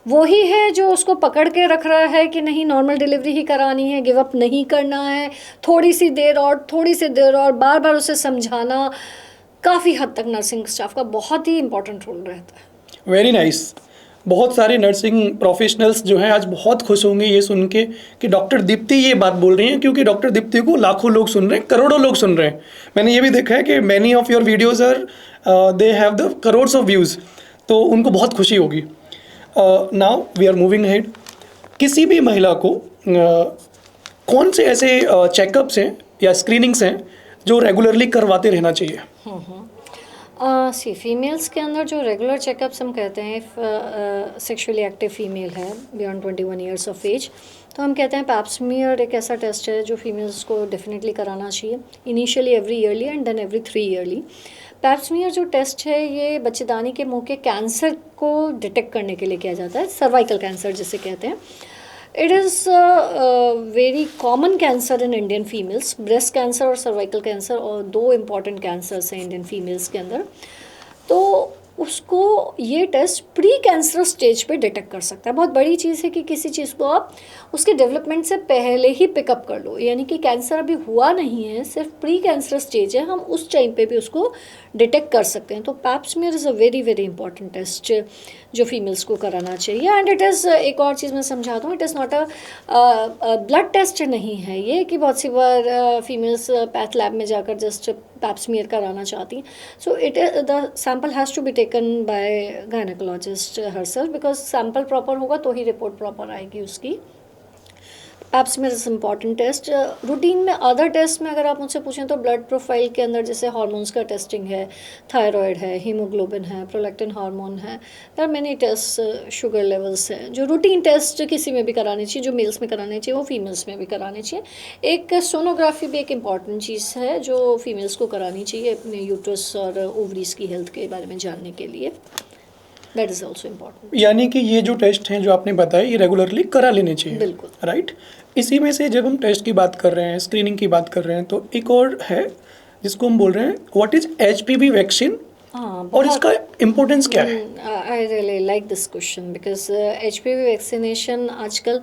वो ही है जो उसको पकड़ के रख रहा है कि नहीं, नॉर्मल डिलीवरी ही करानी है, गिव अप नहीं करना है, थोड़ी सी देर और, थोड़ी सी देर और, बार बार उसे समझाना। काफ़ी हद तक नर्सिंग स्टाफ का बहुत ही इंपॉर्टेंट रोल रहता है। Very nice. बहुत सारे नर्सिंग प्रोफेशनल्स जो हैं आज बहुत खुश होंगे ये सुन के कि डॉक्टर दीप्ति ये बात बोल रही हैं, क्योंकि डॉक्टर दीप्ति को लाखों लोग सुन रहे हैं, करोड़ों लोग सुन रहे हैं। मैंने ये भी देखा है कि many of your videos are they have the crores of views, तो उनको बहुत खुशी होगी। Now we are moving ahead. किसी भी महिला को कौन से ऐसे चेकअप्स हैं या स्क्रीनिंग्स हैं जो रेगुलरली करवाते रहना चाहिए? सी फीमेल्स के अंदर जो रेगुलर चेकअप्स हम कहते हैं, सेक्सुअली एक्टिव फीमेल है बियॉन्ड 21 ईयर्स ऑफ एज, तो हम कहते हैं पैप्समियर एक ऐसा टेस्ट है जो फीमेल्स को डेफिनेटली कराना चाहिए, initially every yearly and then every 3 yearly. Pap smear जो टेस्ट है ये बच्चेदानी के मुंह के कैंसर को डिटेक्ट करने के लिए किया जाता है, सर्वाइकल कैंसर जिसे कहते हैं। It is very common cancer in Indian females. Breast cancer और सर्वाइकल कैंसर और 2 इम्पॉर्टेंट कैंसर्स हैं इंडियन फीमेल्स के अंदर। तो उसको ये टेस्ट प्री कैंसरस स्टेज पे डिटेक्ट कर सकता है। बहुत बड़ी चीज़ है कि किसी चीज़ को आप उसके डेवलपमेंट से पहले ही पिकअप कर लो, यानी कि कैंसर अभी हुआ नहीं है, सिर्फ प्री कैंसरस स्टेज है, हम उस टाइम पे भी उसको डिटेक्ट कर सकते हैं। तो pap smear is a very very important test जो फीमेल्स को कराना चाहिए। एंड इट इज़, एक और चीज़ मैं समझा दूँ, it is not a blood test नहीं है ये, कि बहुत सी बार फीमेल्स पैथ लैब में जाकर जस्ट पैप स्मीयर कराना चाहती हैं। So it the sample has to be taken by gynaecologist herself, because sample proper होगा तो ही रिपोर्ट प्रॉपर आएगी उसकी। Pap smear is important test. Routine में अदर टेस्ट में अगर आप मुझसे पूछें तो ब्लड प्रोफाइल के अंदर जैसे हार्मोन्स का टेस्टिंग है, थायराइड है, हीमोग्लोबिन है, प्रोलैक्टिन हार्मोन है, there are many test, sugar levels हैं, जो रूटीन टेस्ट किसी में भी कराने चाहिए, जो मेल्स में कराने चाहिए वो फीमेल्स में भी कराने चाहिए। एक सोनोग्राफी भी एक इम्पॉर्टेंट चीज़ है जो फीमेल्स को करानी चाहिए अपने यूट्रस और ओवरीज की हेल्थ के बारे में जानने के लिए। That is also important. यानी कि ये जो टेस्ट हैं जो आपने बताया ये रेगुलरली करा लेने चाहिए, बिल्कुल। राइट। इसी में से जब हम टेस्ट की बात कर रहे हैं, स्क्रीनिंग की बात कर रहे हैं, तो एक और है जिसको हम बोल रहे हैं व्हाट इज HPV वैक्सीन, और इसका इम्पोर्टेंस क्या है? I really like this question because HPV vaccination आजकल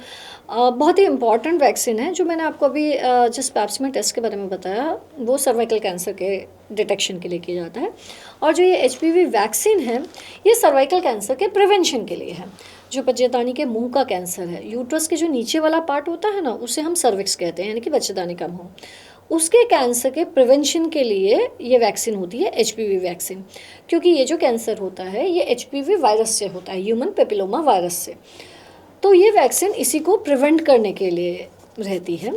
बहुत ही इम्पॉर्टेंट वैक्सीन है। जो मैंने आपको अभी जिस पैप स्मीयर टेस्ट के बारे में बताया वो सर्वाइकल कैंसर के डिटेक्शन के लिए किया जाता है, और जो ये HPV वैक्सीन है ये सर्वाइकल कैंसर के प्रिवेंशन के लिए है। जो बच्चेदानी के मुंह का कैंसर है, यूट्रस के जो नीचे वाला पार्ट होता है ना, उसे हम सर्विक्स कहते हैं, यानी कि बच्चेदानी का मुंह, उसके कैंसर के प्रिवेंशन के लिए ये वैक्सीन होती है HPV वैक्सीन। क्योंकि ये जो कैंसर होता है ये HPV वायरस से होता है, ह्यूमन पेपिलोमा वायरस से। तो ये वैक्सीन इसी को प्रिवेंट करने के लिए रहती है।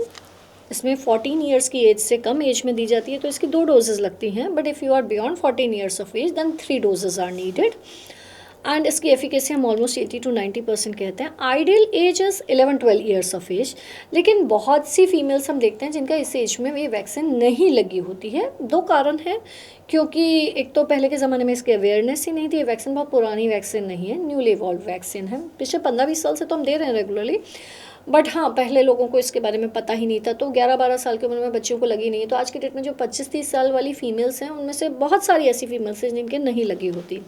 इसमें 14 ईयर्स की एज से कम एज में दी जाती है, तो इसकी 2 डोजेज़ लगती हैं, but if you are beyond 14 years of age then 3 doses are needed. And इसकी एफिकेसी हम ऑलमोस्ट 80 to 90% कहते हैं। Ideal age is 11-12 years of age, लेकिन बहुत सी फीमेल्स हम देखते हैं जिनका इस एज में ये वैक्सीन नहीं लगी होती है। 2 कारण हैं, क्योंकि एक तो पहले के ज़माने में इसकी अवेयरनेस ही नहीं थी। ये वैक्सीन बहुत पुरानी वैक्सीन नहीं है, न्यूली इवॉल्व वैक्सीन है, पिछले 15-20 साल से तो हम दे रहे हैं रेगुलरली, बट हाँ पहले लोगों को इसके बारे में पता ही नहीं था, तो 11-12 साल की उम्र में बच्चों को लगी नहीं है। तो आज के डेट में जो 25-30 साल वाली फीमेल्स हैं उनमें से बहुत सारी ऐसी फीमेल्स हैं जिनके नहीं लगी होती।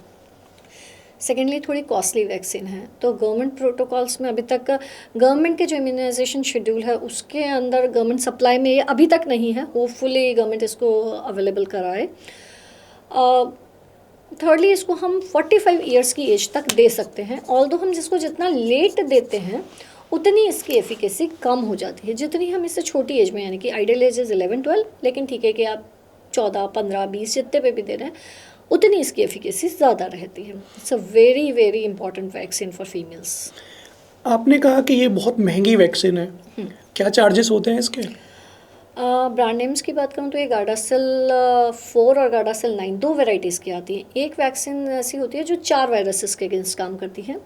सेकेंडली थोड़ी कॉस्टली वैक्सीन है, तो गवर्नमेंट प्रोटोकॉल्स में अभी तक गवर्नमेंट के जो इम्यूनाइजेशन शेड्यूल है उसके अंदर गवर्नमेंट सप्लाई में ये अभी तक नहीं है। होपफुली गवर्नमेंट इसको अवेलेबल कराए। थर्डली इसको हम 45 ईयर्स की एज तक दे सकते हैं, ऑल्दो हम जिसको जितना लेट देते हैं उतनी इसकी एफिकेसी कम हो जाती है, जितनी हम इससे छोटी एज में, यानी कि आइडियल एज इज़ 11-12, लेकिन ठीक है कि आप 14, 15, 20 जितने पे भी दे रहे हैं उतनी इसकी एफिकेसी ज़्यादा रहती है। It's a very very important vaccine for females. आपने कहा कि ये बहुत महंगी वैक्सीन है, क्या चार्जेस होते हैं इसके? ब्रांड नेम्स की बात करूँ तो ये गार्डासिल 4 और गार्डासिल 9 2 वेराइटीज़ की आती हैं। एक वैक्सीन ऐसी होती है जो 4 वायरसेस के अगेंस्ट काम करती है,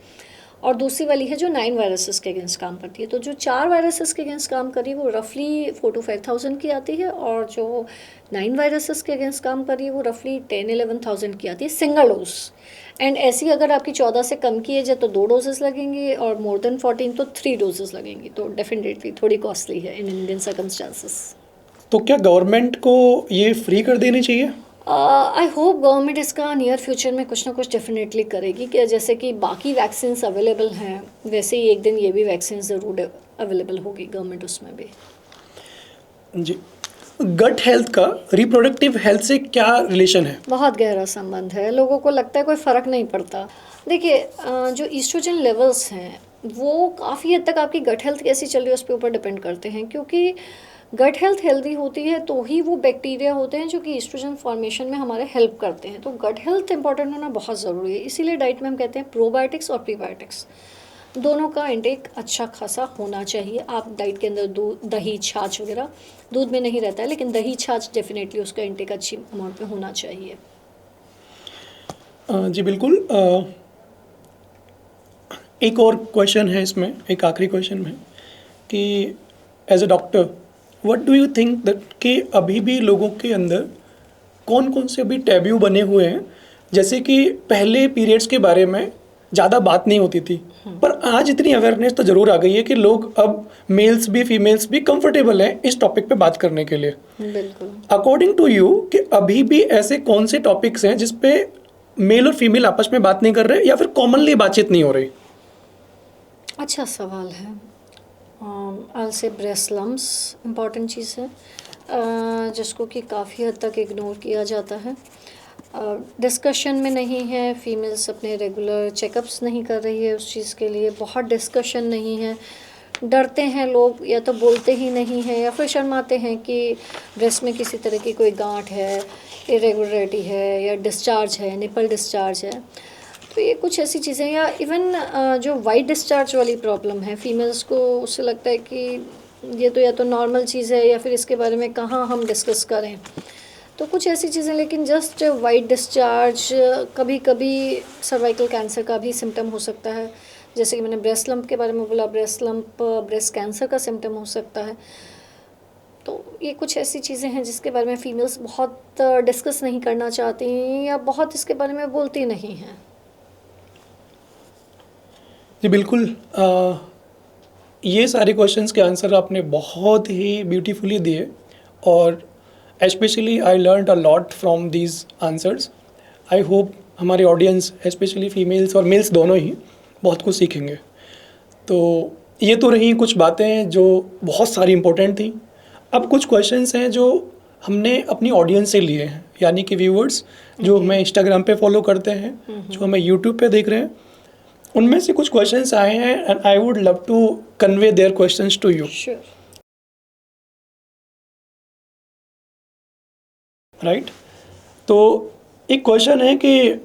और दूसरी वाली है जो 9 वायरसेस के अगेंस्ट काम करती है। तो जो 4 वायरसेस के अगेंस्ट काम कर रही है वो रफली 4 to 5,000 की आती है, और जो 9 वायरसेस के अगेंस्ट काम कर रही है वो रफली 10-11,000 की आती है सिंगल डोज। एंड ऐसी अगर आपकी 14 से कम की एज है तो 2 डोजेस लगेंगे, और मोर देन 14 तो 3 डोजेस लगेंगी। तो डेफिनेटली थोड़ी कॉस्टली है इन इंडियन सर्कमस्टांसेस। तो क्या गवर्नमेंट को ये फ्री कर देनी चाहिए? आई होप गवर्नमेंट इसका नियर फ्यूचर में कुछ ना कुछ डेफिनेटली करेगी, कि जैसे कि बाकी वैक्सीन्स अवेलेबल हैं वैसे ही एक दिन ये भी वैक्सीन ज़रूर अवेलेबल होगी गवर्नमेंट उसमें भी। जी, गट हेल्थ का रिप्रोडक्टिव हेल्थ से क्या रिलेशन है? बहुत गहरा संबंध है। लोगों को लगता है कोई फ़र्क नहीं पड़ता। देखिए जो ईस्ट्रोजन लेवल्स हैं वो काफ़ी हद तक आपकी गट हेल्थ कैसी चल रही है उस पर ऊपर डिपेंड करते हैं, क्योंकि गट हेल्थ हेल्दी होती है तो ही वो बैक्टीरिया होते हैं जो कि ईस्ट्रोजन फॉर्मेशन में हमारे हेल्प करते हैं। तो गट हेल्थ इंपॉर्टेंट होना बहुत ज़रूरी है। इसीलिए डाइट में हम कहते हैं प्रोबायोटिक्स और प्रीबायोटिक्स दोनों का इंटेक अच्छा खासा होना चाहिए। आप डाइट के अंदर दूध, दही, छाछ वगैरह, दूध में नहीं रहता है लेकिन दही छाछ डेफिनेटली उसका इंटेक अच्छी अमाउंट में होना चाहिए। जी बिल्कुल। एक और क्वेश्चन है इसमें, एक आखिरी क्वेश्चन में, कि as a doctor what do you think that कि अभी भी लोगों के अंदर कौन कौन से अभी टैबू बने हुए हैं? जैसे कि पहले पीरियड्स के बारे में ज़्यादा बात नहीं होती थी, पर आज इतनी अवेयरनेस तो ज़रूर आ गई है कि लोग अब मेल्स भी फीमेल्स भी कंफर्टेबल हैं इस टॉपिक पे बात करने के लिए। बिल्कुल। अकॉर्डिंग टू यू कि अभी भी ऐसे कौन से टॉपिक्स हैं जिस पे मेल और फीमेल आपस में बात नहीं कर रहे या फिर कॉमनली बातचीत नहीं हो रही? अच्छा सवाल है। आई से ब्रेस्ट लम्प्स इम्पॉर्टेंट चीज़ है, जिसको कि काफ़ी हद तक इग्नोर किया जाता है। डिस्कशन में नहीं है, फीमेल्स अपने रेगुलर चेकअप्स नहीं कर रही है उस चीज़ के लिए, बहुत डिस्कशन नहीं है, डरते हैं लोग या तो बोलते ही नहीं हैं या फिर शर्माते हैं कि ब्रेस्ट में किसी तरह की कोई गांठ है, इरेगुलरिटी है या डिस्चार्ज है, निपल डिस्चार्ज है। तो ये कुछ ऐसी चीज़ें, या इवन जो वाइट डिस्चार्ज वाली प्रॉब्लम है, फीमेल्स को उससे लगता है कि ये तो या तो नॉर्मल चीज़ है या फिर इसके बारे में कहाँ हम डिस्कस करें। तो कुछ ऐसी चीज़ें, लेकिन जस्ट वाइट डिस्चार्ज कभी कभी सर्वाइकल कैंसर का भी सिम्टम हो सकता है। जैसे कि मैंने ब्रेस्ट लंप के बारे में बोला, ब्रेस्ट लंप ब्रेस्ट कैंसर का सिम्टम हो सकता है। तो ये कुछ ऐसी चीज़ें हैं जिसके बारे में फीमेल्स बहुत डिस्कस नहीं करना चाहती हैं या बहुत इसके बारे में बोलती नहीं हैं। जी बिल्कुल। ये सारे क्वेश्चंस के आंसर आपने बहुत ही ब्यूटीफुली दिए और specially I learned a lot from these answers. I hope हमारे ऑडियंस स्पेशली फीमेल्स और मेल्स दोनों ही बहुत कुछ सीखेंगे। तो ये तो रही कुछ बातें जो बहुत सारी इम्पोर्टेंट थी। अब कुछ क्वेश्चंस हैं जो हमने अपनी ऑडियंस से लिए हैं, यानी कि व्यूअर्स जो हमें इंस्टाग्राम पे फॉलो करते हैं, जो हमें यूट्यूब पे देख रहे हैं, उनमें से कुछ क्वेश्चंस आए हैं and I would love to convey their questions to you. Sure. Right. तो एक क्वेश्चन है कि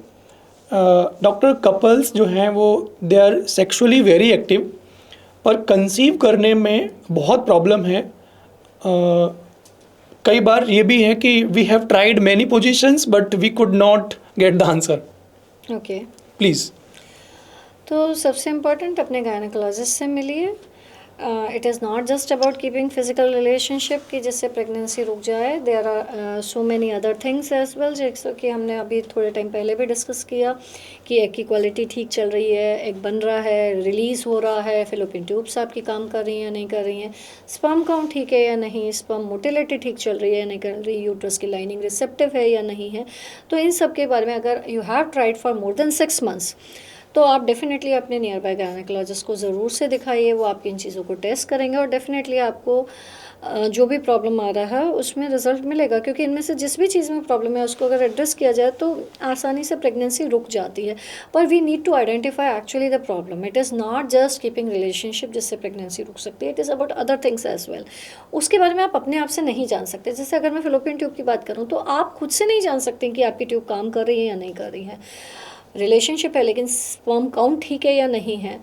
डॉक्टर कपल्स जो हैं वो they are sexually very active पर कंसीव करने में बहुत प्रॉब्लम है। कई बार ये भी है कि we have tried many positions but we could not get the answer. Okay. Please. तो सबसे इम्पोर्टेंट अपने गायनेकोलॉजिस्ट से मिलिए। It is not just about keeping physical relationship कि जिससे प्रेगनेंसी रुक जाए, there are so many other things as well, जैसे कि हमने अभी थोड़े टाइम पहले भी डिस्कस किया कि एग की क्वालिटी ठीक चल रही है, एग बन रहा है, रिलीज़ हो रहा है, फेलोपियन ट्यूब्स आपकी काम कर रही हैं या नहीं कर रही हैं, स्पर्म काउंट ठीक है या नहीं, स्पर्म मोटिलिटी ठीक चल रही है या नहीं कर रही, यूट्रस की लाइनिंग रिसेप्टिव है या नहीं है। तो इन सब के बारे में अगर you have tried for more than 6 months तो आप डेफिनेटली अपने नियर बाय गायनेकोलॉजिस्ट को ज़रूर से दिखाइए। वो आपकी इन चीज़ों को टेस्ट करेंगे और डेफिनेटली आपको जो भी प्रॉब्लम आ रहा है उसमें रिजल्ट मिलेगा, क्योंकि इनमें से जिस भी चीज़ में प्रॉब्लम है उसको अगर एड्रेस किया जाए तो आसानी से प्रेगनेंसी रुक जाती है। पर we need to identify actually the problem. It is not just keeping relationship जिससे प्रेगनेंसी रुक सकती है, it is about other things as well. उसके बारे में आप अपने आप से नहीं जान सकते। जैसे अगर मैं फेलोपियन ट्यूब की बात करूँ तो आप खुद से नहीं जान सकते कि आपकी ट्यूब काम कर रही है या नहीं कर रही है। रिलेशनशिप है लेकिन स्पर्म काउंट ठीक है या नहीं है,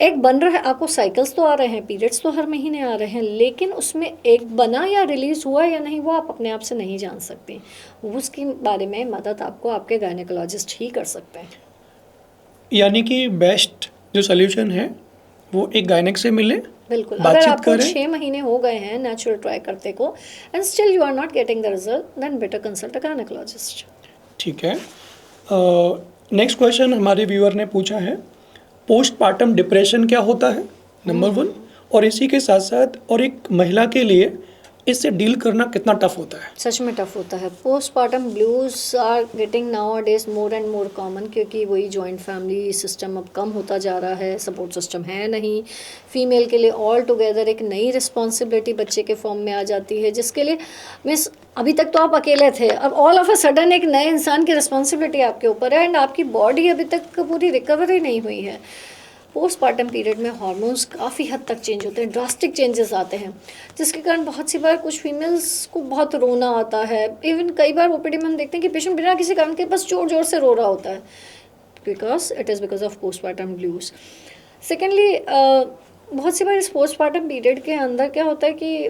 एग बन रहा है, आपको साइकिल्स तो आ रहे हैं, पीरियड्स तो हर महीने आ रहे हैं, लेकिन उसमें एग बना या रिलीज़ हुआ या नहीं वो आप अपने आप से नहीं जान सकते। उसके बारे में मदद आपको आपके गायनेकोलॉजिस्ट ही कर सकते हैं। यानी कि बेस्ट जो सोल्यूशन है वो एक गायनेक से मिले, बिल्कुल। अगर बातचीत आपको करें। 6 महीने हो गए हैं नेचुरल ट्राई करते को and still you are not getting the result, then better consult a gynaecologist. ठीक है। नेक्स्ट क्वेश्चन हमारे व्यूअर ने पूछा है, पोस्टपार्टम डिप्रेशन क्या होता है, नंबर 1, और इसी के साथ साथ और एक महिला के लिए इससे डील करना कितना टफ होता है? सच में टफ होता है। Postpartum blues are getting now days more and more common, क्योंकि वही जॉइंट फैमिली सिस्टम अब कम होता जा रहा है, सपोर्ट सिस्टम है नहीं। फीमेल के लिए ऑल टुगेदर एक नई रिस्पॉन्सिबिलिटी बच्चे के फॉर्म में आ जाती है, जिसके लिए मीन्स अभी तक तो आप अकेले थे, अब ऑल ऑफ अ सडन एक नए इंसान की रिस्पॉन्सिबिलिटी आपके ऊपर है एंड आपकी बॉडी अभी तक पूरी रिकवरी नहीं हुई है। पोस्टपार्टम पीरियड में हार्मोन्स काफ़ी हद तक चेंज होते हैं, ड्रास्टिक चेंजेस आते हैं, जिसके कारण बहुत सी बार कुछ फीमेल्स को बहुत रोना आता है। इवन कई बार ओपीडी में हम देखते हैं कि पेशेंट बिना किसी कारण के बस जोर जोर से रो रहा होता है, because it is because of postpartum blues. Secondly बहुत सी बार इस पोस्टपार्टम पीरियड के अंदर क्या होता है कि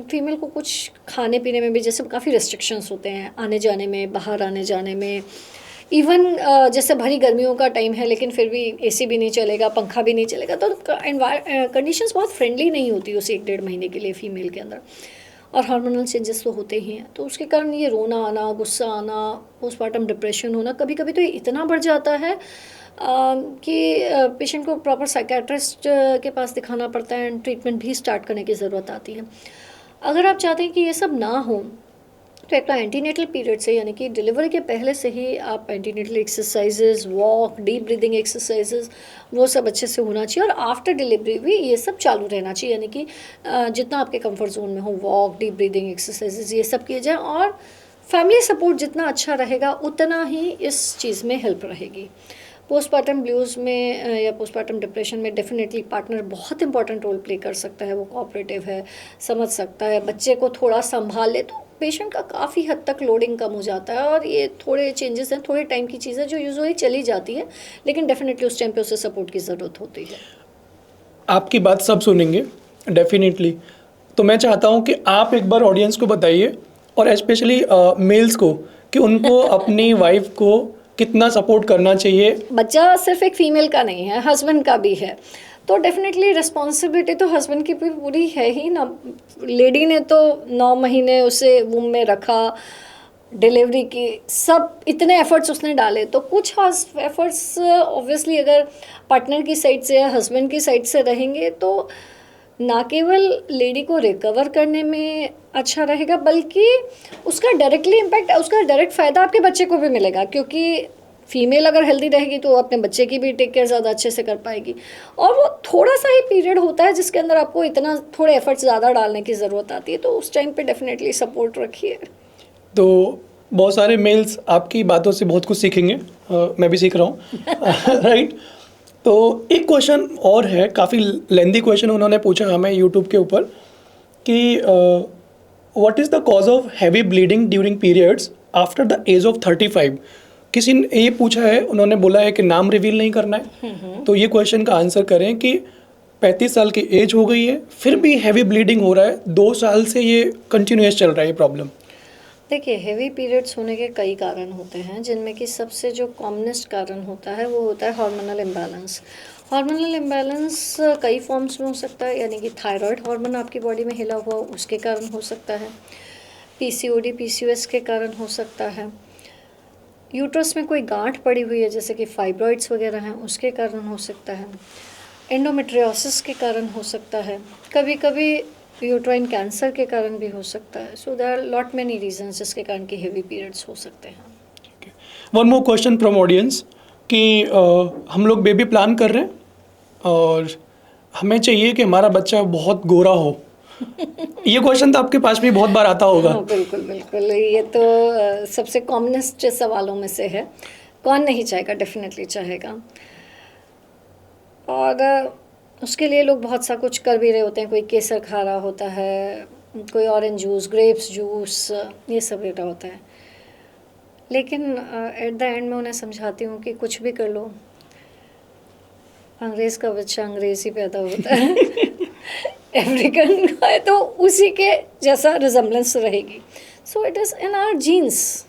फीमेल को कुछ खाने पीने में भी जैसे काफ़ी रिस्ट्रिक्शंस होते हैं, आने जाने में, बाहर आने जाने में। इवन जैसे भरी गर्मियों का टाइम है लेकिन फिर भी एसी भी नहीं चलेगा, पंखा भी नहीं चलेगा, तो कंडीशंस बहुत फ्रेंडली नहीं होती उस 1-1.5 महीने के लिए फीमेल के अंदर, और हार्मोनल चेंजेस तो होते ही हैं। तो उसके कारण ये रोना आना, गुस्सा आना, पोस्टपार्टम डिप्रेशन होना, कभी कभी तो ये इतना बढ़ जाता है कि पेशेंट को प्रॉपर साइकेट्रिस्ट के पास दिखाना पड़ता है एंड ट्रीटमेंट भी स्टार्ट करने की ज़रूरत आती है। अगर आप चाहते हैं कि ये सब ना हो तो एक तो एंटीनेटल पीरियड से, यानी कि डिलीवरी के पहले से ही आप antenatal exercises, walk, deep breathing exercises, वो सब अच्छे से होना चाहिए। और आफ्टर डिलीवरी भी ये सब चालू रहना चाहिए, यानी कि जितना आपके कंफर्ट जोन में हो, वॉक, डीप ब्रीदिंग एक्सरसाइजेज, ये सब किए जाए। और फैमिली सपोर्ट जितना अच्छा रहेगा उतना ही इस चीज़ में हेल्प रहेगी। पोस्टपार्टम ब्लूज़ में या पोस्टपार्टम डिप्रेशन में डेफिनेटली पार्टनर बहुत इंपॉर्टेंट रोल प्ले कर सकता है। वो कोऑपरेटिव है, समझ सकता है, बच्चे को थोड़ा संभाल ले तो पेशेंट का काफ़ी हद तक लोडिंग कम हो जाता है। और ये थोड़े चेंजेस हैं, थोड़े टाइम की चीज़ है जो यूजुअली चली जाती है, लेकिन डेफिनेटली उस टाइम पे उसे सपोर्ट की ज़रूरत होती है। आपकी बात सब सुनेंगे डेफिनेटली। तो मैं चाहता हूँ कि आप एक बार ऑडियंस को बताइए, और स्पेशली मेल्स को, कि उनको अपनी वाइफ को कितना सपोर्ट करना चाहिए। बच्चा सिर्फ एक फीमेल का नहीं है, हस्बैंड का भी है, तो डेफिनेटली रिस्पॉन्सिबिलिटी तो हस्बैंड की भी पूरी है ही ना। लेडी ने तो 9 महीने उसे वूम में रखा, डिलीवरी की, सब इतने एफर्ट्स उसने डाले, तो कुछ एफर्ट्स ऑब्वियसली अगर पार्टनर की साइड से या हस्बैंड की साइड से रहेंगे तो ना केवल लेडी को रिकवर करने में अच्छा रहेगा, बल्कि उसका डायरेक्टली इम्पैक्ट, उसका डायरेक्ट फ़ायदा आपके बच्चे को भी मिलेगा, क्योंकि फीमेल अगर हेल्दी रहेगी तो अपने बच्चे की भी टेक केयर ज़्यादा अच्छे से कर पाएगी। और वो थोड़ा सा ही पीरियड होता है जिसके अंदर आपको इतना थोड़े एफर्ट्स ज़्यादा डालने की ज़रूरत आती है, तो उस टाइम पे डेफिनेटली सपोर्ट रखिए। तो बहुत सारे मेल्स आपकी बातों से बहुत कुछ सीखेंगे, मैं भी सीख रहा हूँ राइट। तो एक क्वेश्चन और है, काफ़ी लेंदी क्वेश्चन उन्होंने पूछा हमें यूट्यूब के ऊपर कि what is the cause of heavy bleeding during periods after the age of 35। किसी ने ये पूछा है, उन्होंने बोला है कि नाम रिवील नहीं करना है, तो ये क्वेश्चन का आंसर करें कि 35 साल की एज हो गई है, फिर भी हैवी ब्लीडिंग हो रहा है, 2 साल से ये कंटिन्यूस चल रहा है ये प्रॉब्लम। देखिए, हेवी पीरियड्स होने के कई कारण होते हैं, जिनमें कि सबसे जो कॉमनेस्ट कारण होता है वो होता है हार्मोनल इम्बैलेंस। हार्मोनल इम्बैलेंस कई फॉर्म्स में हो सकता है, यानी कि थायराइड हार्मोन आपकी बॉडी में हिला हुआ, उसके कारण हो सकता है। पीसीओडी, पीसीओएस के कारण हो सकता है। यूट्रस में कोई गांठ पड़ी हुई है जैसे कि फाइब्रॉइड्स वगैरह हैं, उसके कारण हो सकता है। एंडोमेट्रियोसिस के कारण हो सकता है। कभी कभी यूट्राइन कैंसर के कारण भी हो सकता है। So there are lot many reasons जिसके कारण कि हेवी पीरियड्स हो सकते हैं। One more question from audience कि हम लोग बेबी प्लान कर रहे हैं और हमें चाहिए कि हमारा बच्चा बहुत गोरा हो। ये क्वेश्चन तो आपके पास भी बहुत बार आता होगा। हाँ, बिल्कुल बिल्कुल, ये तो सबसे कॉमनेस्ट सवालों में से है। कौन नहीं चाहेगा, डेफिनेटली चाहेगा। और उसके लिए लोग बहुत सा कुछ कर भी रहे होते हैं। कोई केसर खा रहा होता है, कोई ऑरेंज जूस, ग्रेप्स जूस, ये सब ले रहा होता है। लेकिन एट द एंड मैं उन्हें समझाती हूँ कि कुछ भी कर लो, अंग्रेज़ का बच्चा अंग्रेज़ ही पैदा होता है अफ्रीकन का है तो उसी के जैसा रिजम्बलेंस रहेगी। So it is in our genes,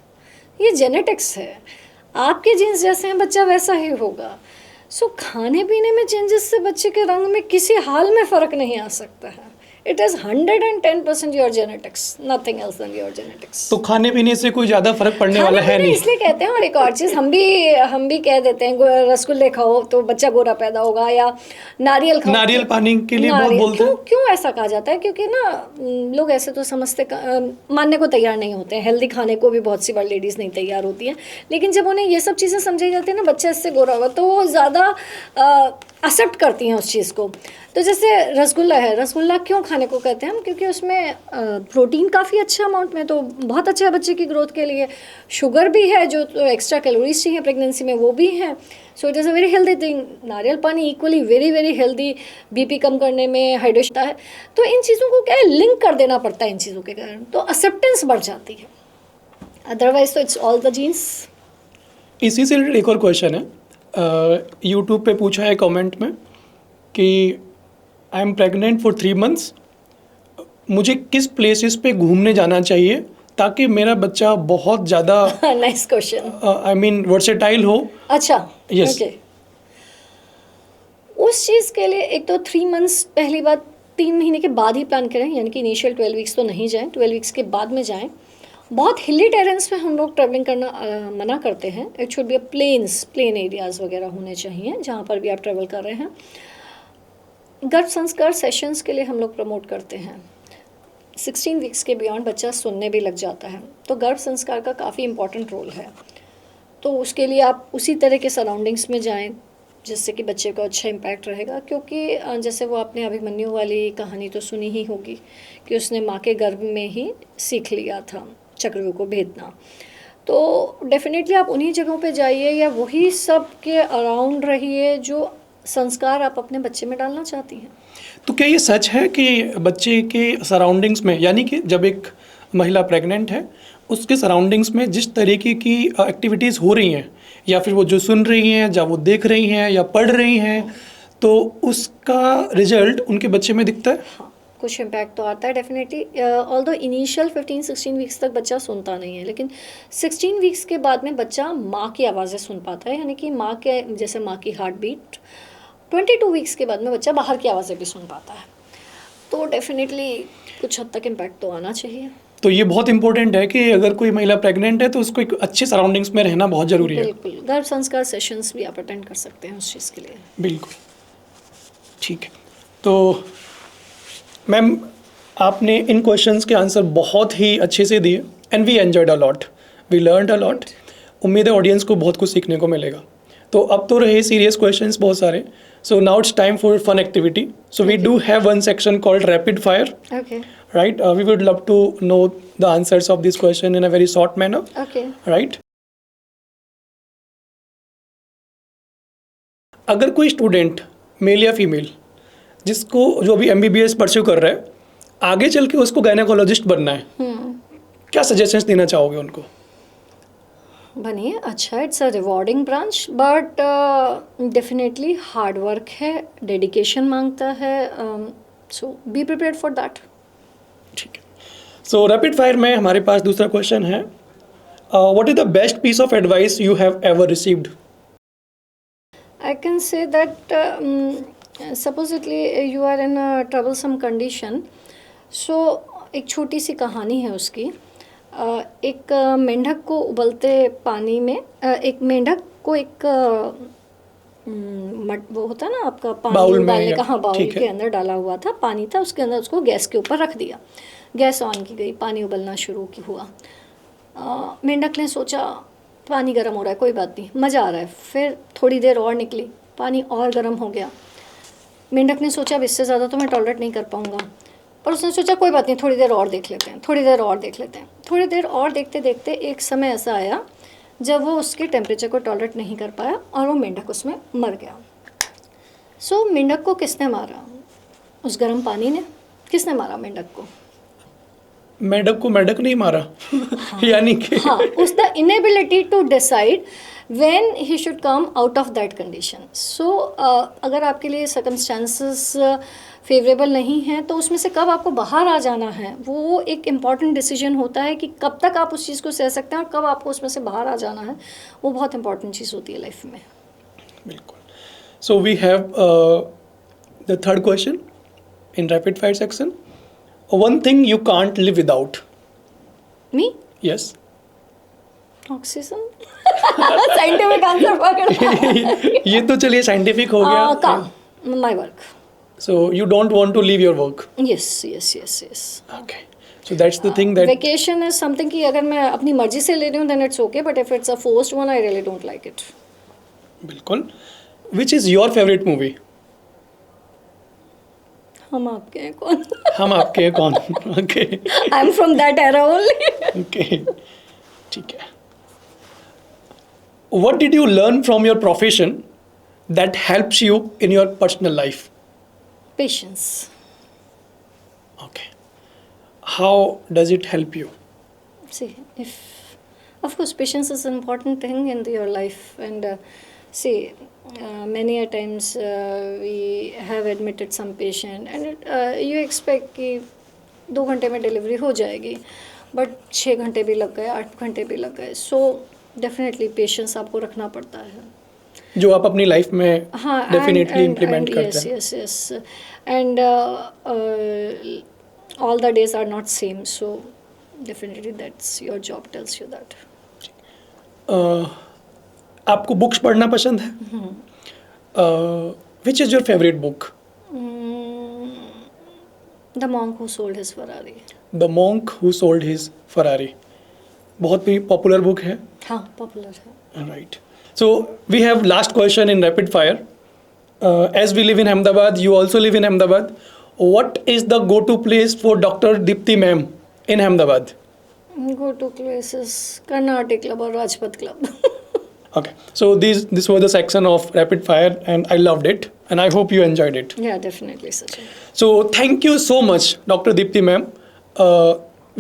ये जेनेटिक्स है। आपके जीन्स जैसे हैं, बच्चा वैसा ही होगा। सो खाने पीने में चेंजेस से बच्चे के रंग में किसी हाल में फ़र्क नहीं आ सकता है। It is 110% your genetics, nothing else than your genetics. तो खाने पीने से कोई ज़्यादा फर्क पड़ने वाला है नहीं, इसलिए कहते हैं। और एक और चीज़ हम भी कह देते हैं, रसगुल्ले खाओ तो बच्चा गोरा पैदा होगा, या नारियल खाओ, नारियल पानी के लिए बहुत बोलते हैं। क्यों ऐसा कहा जाता है? क्योंकि ना लोग ऐसे तो समझते, मानने को तैयार नहीं होते हैं। हेल्दी खाने को भी बहुत सी बार लेडीज़ नहीं तैयार होती हैं, लेकिन जब उन्हें ये सब चीज़ें समझाई जाती है ना, बच्चा इससे गोरा होगा, तो वो ज़्यादा एक्सेप्ट करती हैं उस चीज़ को। तो जैसे रसगुल्ला है, रसगुल्ला क्यों खाने को कहते हैं हम? क्योंकि उसमें प्रोटीन काफ़ी अच्छा अमाउंट में, तो बहुत अच्छा है बच्चे की ग्रोथ के लिए। शुगर भी है, जो तो एक्स्ट्रा कैलोरीज चाहिए प्रेगनेंसी में, वो भी है। So it is a very healthy thing. नारियल पानी equally very very healthy, BP कम करने में, हाइड्रेशन है। तो इन चीज़ों को क्या है, लिंक कर देना पड़ता है इन चीज़ों के कारण, तो एक्सेप्टेंस बढ़ जाती है। अदरवाइज तो इट्स ऑल द जीन्स। इसी से रिलेटेड एक और क्वेश्चन है, यूट्यूब पे पूछा है कमेंट में कि I am pregnant for 3 months, मुझे किस प्लेसेस पे घूमने जाना चाहिए ताकि मेरा बच्चा बहुत ज़्यादा nice question, I mean versatile हो। अच्छा, Yes. ओके। उस चीज़ के लिए एक तो 3 मंथ्स, पहली बात 3 महीने के बाद ही प्लान करें, यानी कि इनिशियल 12 वीक्स तो नहीं जाएं, 12 वीक्स के बाद में जाएं। बहुत हिली टेरेंस में हम लोग ट्रैवलिंग करना मना करते हैं। It should be a plain areas वगैरह होने चाहिए जहाँ पर भी आप ट्रैवल कर रहे हैं। गर्भ संस्कार सेशंस के लिए हम लोग प्रमोट करते हैं। 16 वीक्स के बियॉन्ड बच्चा सुनने भी लग जाता है, तो गर्भ संस्कार का काफ़ी इम्पॉर्टेंट रोल है। तो उसके लिए आप उसी तरह के सराउंडिंग्स में जाएं जिससे कि बच्चे को अच्छा इम्पैक्ट रहेगा, क्योंकि जैसे वो आपने अभिमन्यु वाली कहानी तो सुनी ही होगी कि उसने माँ के गर्भ में ही सीख लिया था चक्रव्यूह को भेदना। तो डेफिनेटली आप उन्हीं जगहों पे जाइए या वही सब के अराउंड रहिए जो संस्कार आप अपने बच्चे में डालना चाहती हैं। तो क्या ये सच है कि बच्चे के सराउंडिंग्स में, यानी कि जब एक महिला प्रेग्नेंट है उसके सराउंडिंग्स में जिस तरीके की एक्टिविटीज़ हो रही हैं, या फिर वो जो सुन रही हैं, या वो देख रही हैं या पढ़ रही हैं, तो उसका रिजल्ट उनके बच्चे में दिखता है? हाँ, कुछ इम्पैक्ट तो आता है डेफिनेटली। ऑल्दो इनिशियल 15-16 वीक्स तक बच्चा सुनता नहीं है, लेकिन 16 वीक्स के बाद में बच्चा माँ की आवाज़ें सुन पाता है, यानी कि माँ के जैसे माँ की हार्ट बीट। 22 वीक्स के बाद में बच्चा बाहर की आवाज़ें भी सुन पाता है। तो डेफिनेटली कुछ हद तक इम्पैक्ट तो आना चाहिए। तो ये बहुत इंपॉर्टेंट है कि अगर कोई महिला प्रेग्नेंट है तो उसको एक अच्छे सराउंडिंग्स में रहना बहुत ज़रूरी है। बिल्कुल, गर्भ संस्कार सेशंस भी आप अटेंड कर सकते हैं उस चीज़ के लिए। बिल्कुल, ठीक है। तो मैम, आपने इन क्वेश्चंस के आंसर बहुत ही अच्छे से दिए and we enjoyed a lot, we learned a lot. उम्मीद है ऑडियंस को बहुत कुछ सीखने को मिलेगा। तो अब तो रहे सीरियस क्वेश्चंस बहुत सारे, so now it's time for fun activity. So we do have one section called rapid fire, okay right? We would love to know the answers of this question in a very short manner, okay. right? अगर कोई student mail या female जिसको जो अभी MBBS pursue कर रहा है, आगे चल के उसको गायनेकोलॉजिस्ट बनना है, क्या सजेशंस देना चाहोगे उनको? बनिए, अच्छा, it's a rewarding branch, but definitely hard work है, डेडिकेशन मांगता है, सो बी प्रिपेयर्ड फॉर दैट। ठीक है। सो रैपिड फायर में हमारे पास दूसरा क्वेश्चन है, what is the best piece of advice you have ever received? I can say that supposedly you are in a troublesome condition. So एक छोटी सी कहानी है उसकी। एक मेंढक को उबलते पानी में, एक मेंढक को एक वो होता है ना आपका पानी बाउल में, डालने का, हाँ, बाउल ठीक है। के अंदर डाला हुआ था, पानी था उसके अंदर, उसको गैस के ऊपर रख दिया, गैस ऑन की गई, पानी उबलना शुरू हुआ। मेंढक ने सोचा पानी गर्म हो रहा है, कोई बात नहीं, मज़ा आ रहा है। फिर थोड़ी देर और निकली, पानी और गर्म हो गया। मेंढक ने सोचा अब इससे ज़्यादा तो मैं टॉलरेट नहीं कर पाऊँगा, पर उसने सोचा कोई बात नहीं, थोड़ी देर और देख लेते हैं, थोड़ी देर और देख लेते हैं। थोड़ी देर और देखते देखते एक समय ऐसा आया जब वो उसके टेम्परेचर को टॉलरेट नहीं कर पाया और वो मेंढक उसमें मर गया। सो मेंढक को किसने मारा? उस गर्म पानी ने। किसने मारा मेंढक को? मेंढक को मेंढक नहीं मारा। यानी कि हाँ, उस the inability to decide when he should come out of that condition. So अगर आपके लिए सर्कमस्टांसेस फेवरेबल नहीं हैं तो उसमें से कब आपको बाहर आ जाना है, वो एक इम्पॉर्टेंट डिसीजन होता है कि कब तक आप उस चीज़ को सह सकते हैं और कब आपको उसमें से बाहर आ जाना है। वो बहुत इंपॉर्टेंट चीज़ होती है लाइफ में। बिल्कुल। So we have the third question in rapid fire section, one thing you can't live without? Me? Yes. Oxygen. Scientific answer पकड़। ये तो चलिए साइंटिफिक हो गया। काम, my work. So you don't want to leave your work? Yes, yes, yes, yes. Okay. So that's the thing that Vacation is something कि अगर मैं अपनी मर्जी से ले रही हूँ then it's okay, but if it's a forced one, I really don't like it. बिल्कुल। Which is your favorite movie? हम आपके हैं कौन? हम आपके हैं कौन? Okay. I'm from that era only. Okay. ठीक है। What did you learn from your profession that helps you in your personal life? Patience. Okay. How does it help you? See, of course, patience is an important thing in your life, and many a times we have admitted some patient, and you expect कि 2 घंटे में delivery हो जाएगी, but 6 घंटे भी लग गए, 8 घंटे भी लग गए। सो डेफिनेटली पेशेंस आपको रखना पड़ता है, जो आप अपनी लाइफ में हाँ, डेफिनेटली इम्प्लीमेंट करते हैं। yes, yes, and all the days are not same, so definitely that's your job tells you that. आपको बुक्स पढ़ना पसंद है? Which is your favourite book? The monk who sold his Ferrari. The monk who sold his Ferrari, बहुत ही popular book है। हाँ, popular है। Right, so we have last question in rapid fire. As we live in Ahmedabad, you also live in Ahmedabad. What is the go-to place for Dr. Dipti ma'am in Ahmedabad? Go to places Carnatic Club or Rajpath Club. Okay, so this was the section of rapid fire, and I loved it, and I hope you enjoyed it. Yeah, definitely, Sachin. So thank you so much, Dr. Dipti ma'am.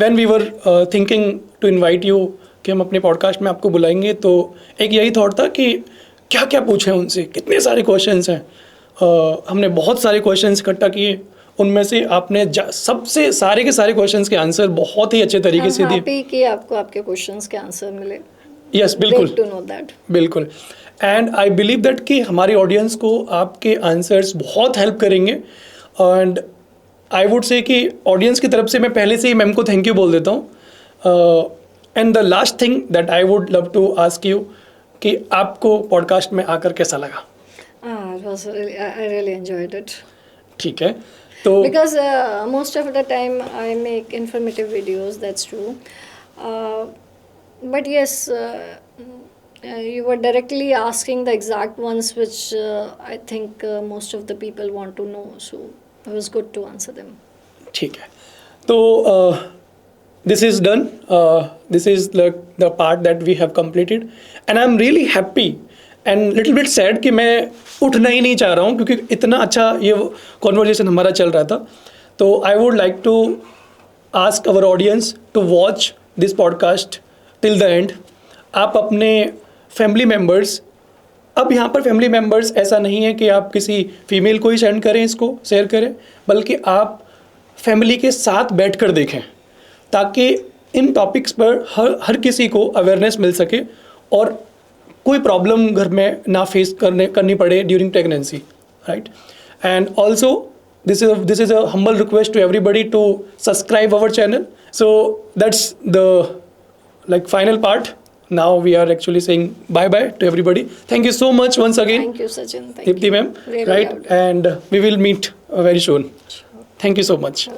When we were thinking to invite you कि हम अपने podcast में आपको बुलाएंगे, तो एक यही thought था कि क्या क्या पूछें उनसे, कितने सारे क्वेश्चंस हैं. हमने बहुत सारे क्वेश्चंस इकट्ठा किए, उनमें से आपने सबसे सारे के सारे क्वेश्चंस के आंसर बहुत ही अच्छे तरीके से दिए. हैप्पी कि आपको आपके क्वेश्चंस के आंसर मिले. यस, बिल्कुल. Great to know that. बिल्कुल. एंड आई बिलीव दैट कि हमारी ऑडियंस को आपके आंसर्स बहुत हेल्प करेंगे. एंड आई वुड से कि ऑडियंस की तरफ से मैं पहले से ही मैम को थैंक यू बोल देता हूँ. And the last thing that I would love to ask you कि आपको पॉडकास्ट में आकर कैसा लगा? I really enjoyed it. ठीक है, तो Because most of the time I make informative videos, that's true. But yes, you were directly asking the exact ones which I think most of the people want to know. So it was good to answer them. ठीक है, तो this is done. This is the part that we have completed, and I'm really happy and little bit sad कि मैं उठना ही नहीं चाह रहा हूँ, क्योंकि इतना अच्छा ये कॉन्वर्जेसन हमारा चल रहा था. तो I would like to ask our audience to watch this podcast till the end. आप अपने फैमिली मेम्बर्स, अब यहाँ पर फैमिली मेम्बर्स ऐसा नहीं है कि आप किसी फीमेल को ही सेंड करें, इसको शेयर करें, बल्कि आप फैमिली के साथ बैठकर देखें, ताकि इन टॉपिक्स पर हर किसी को अवेयरनेस मिल सके और कोई प्रॉब्लम घर में ना फेस करनी पड़े during pregnancy. Right, and also this is a humble request to everybody to subscribe our channel. So that's the final part. Now we are actually saying bye bye to everybody. Thank you so much once again. Thank you, Sachin. Thank Dipti you. ma'am. Really Right, loved it. and we will meet very soon. Thank you so much.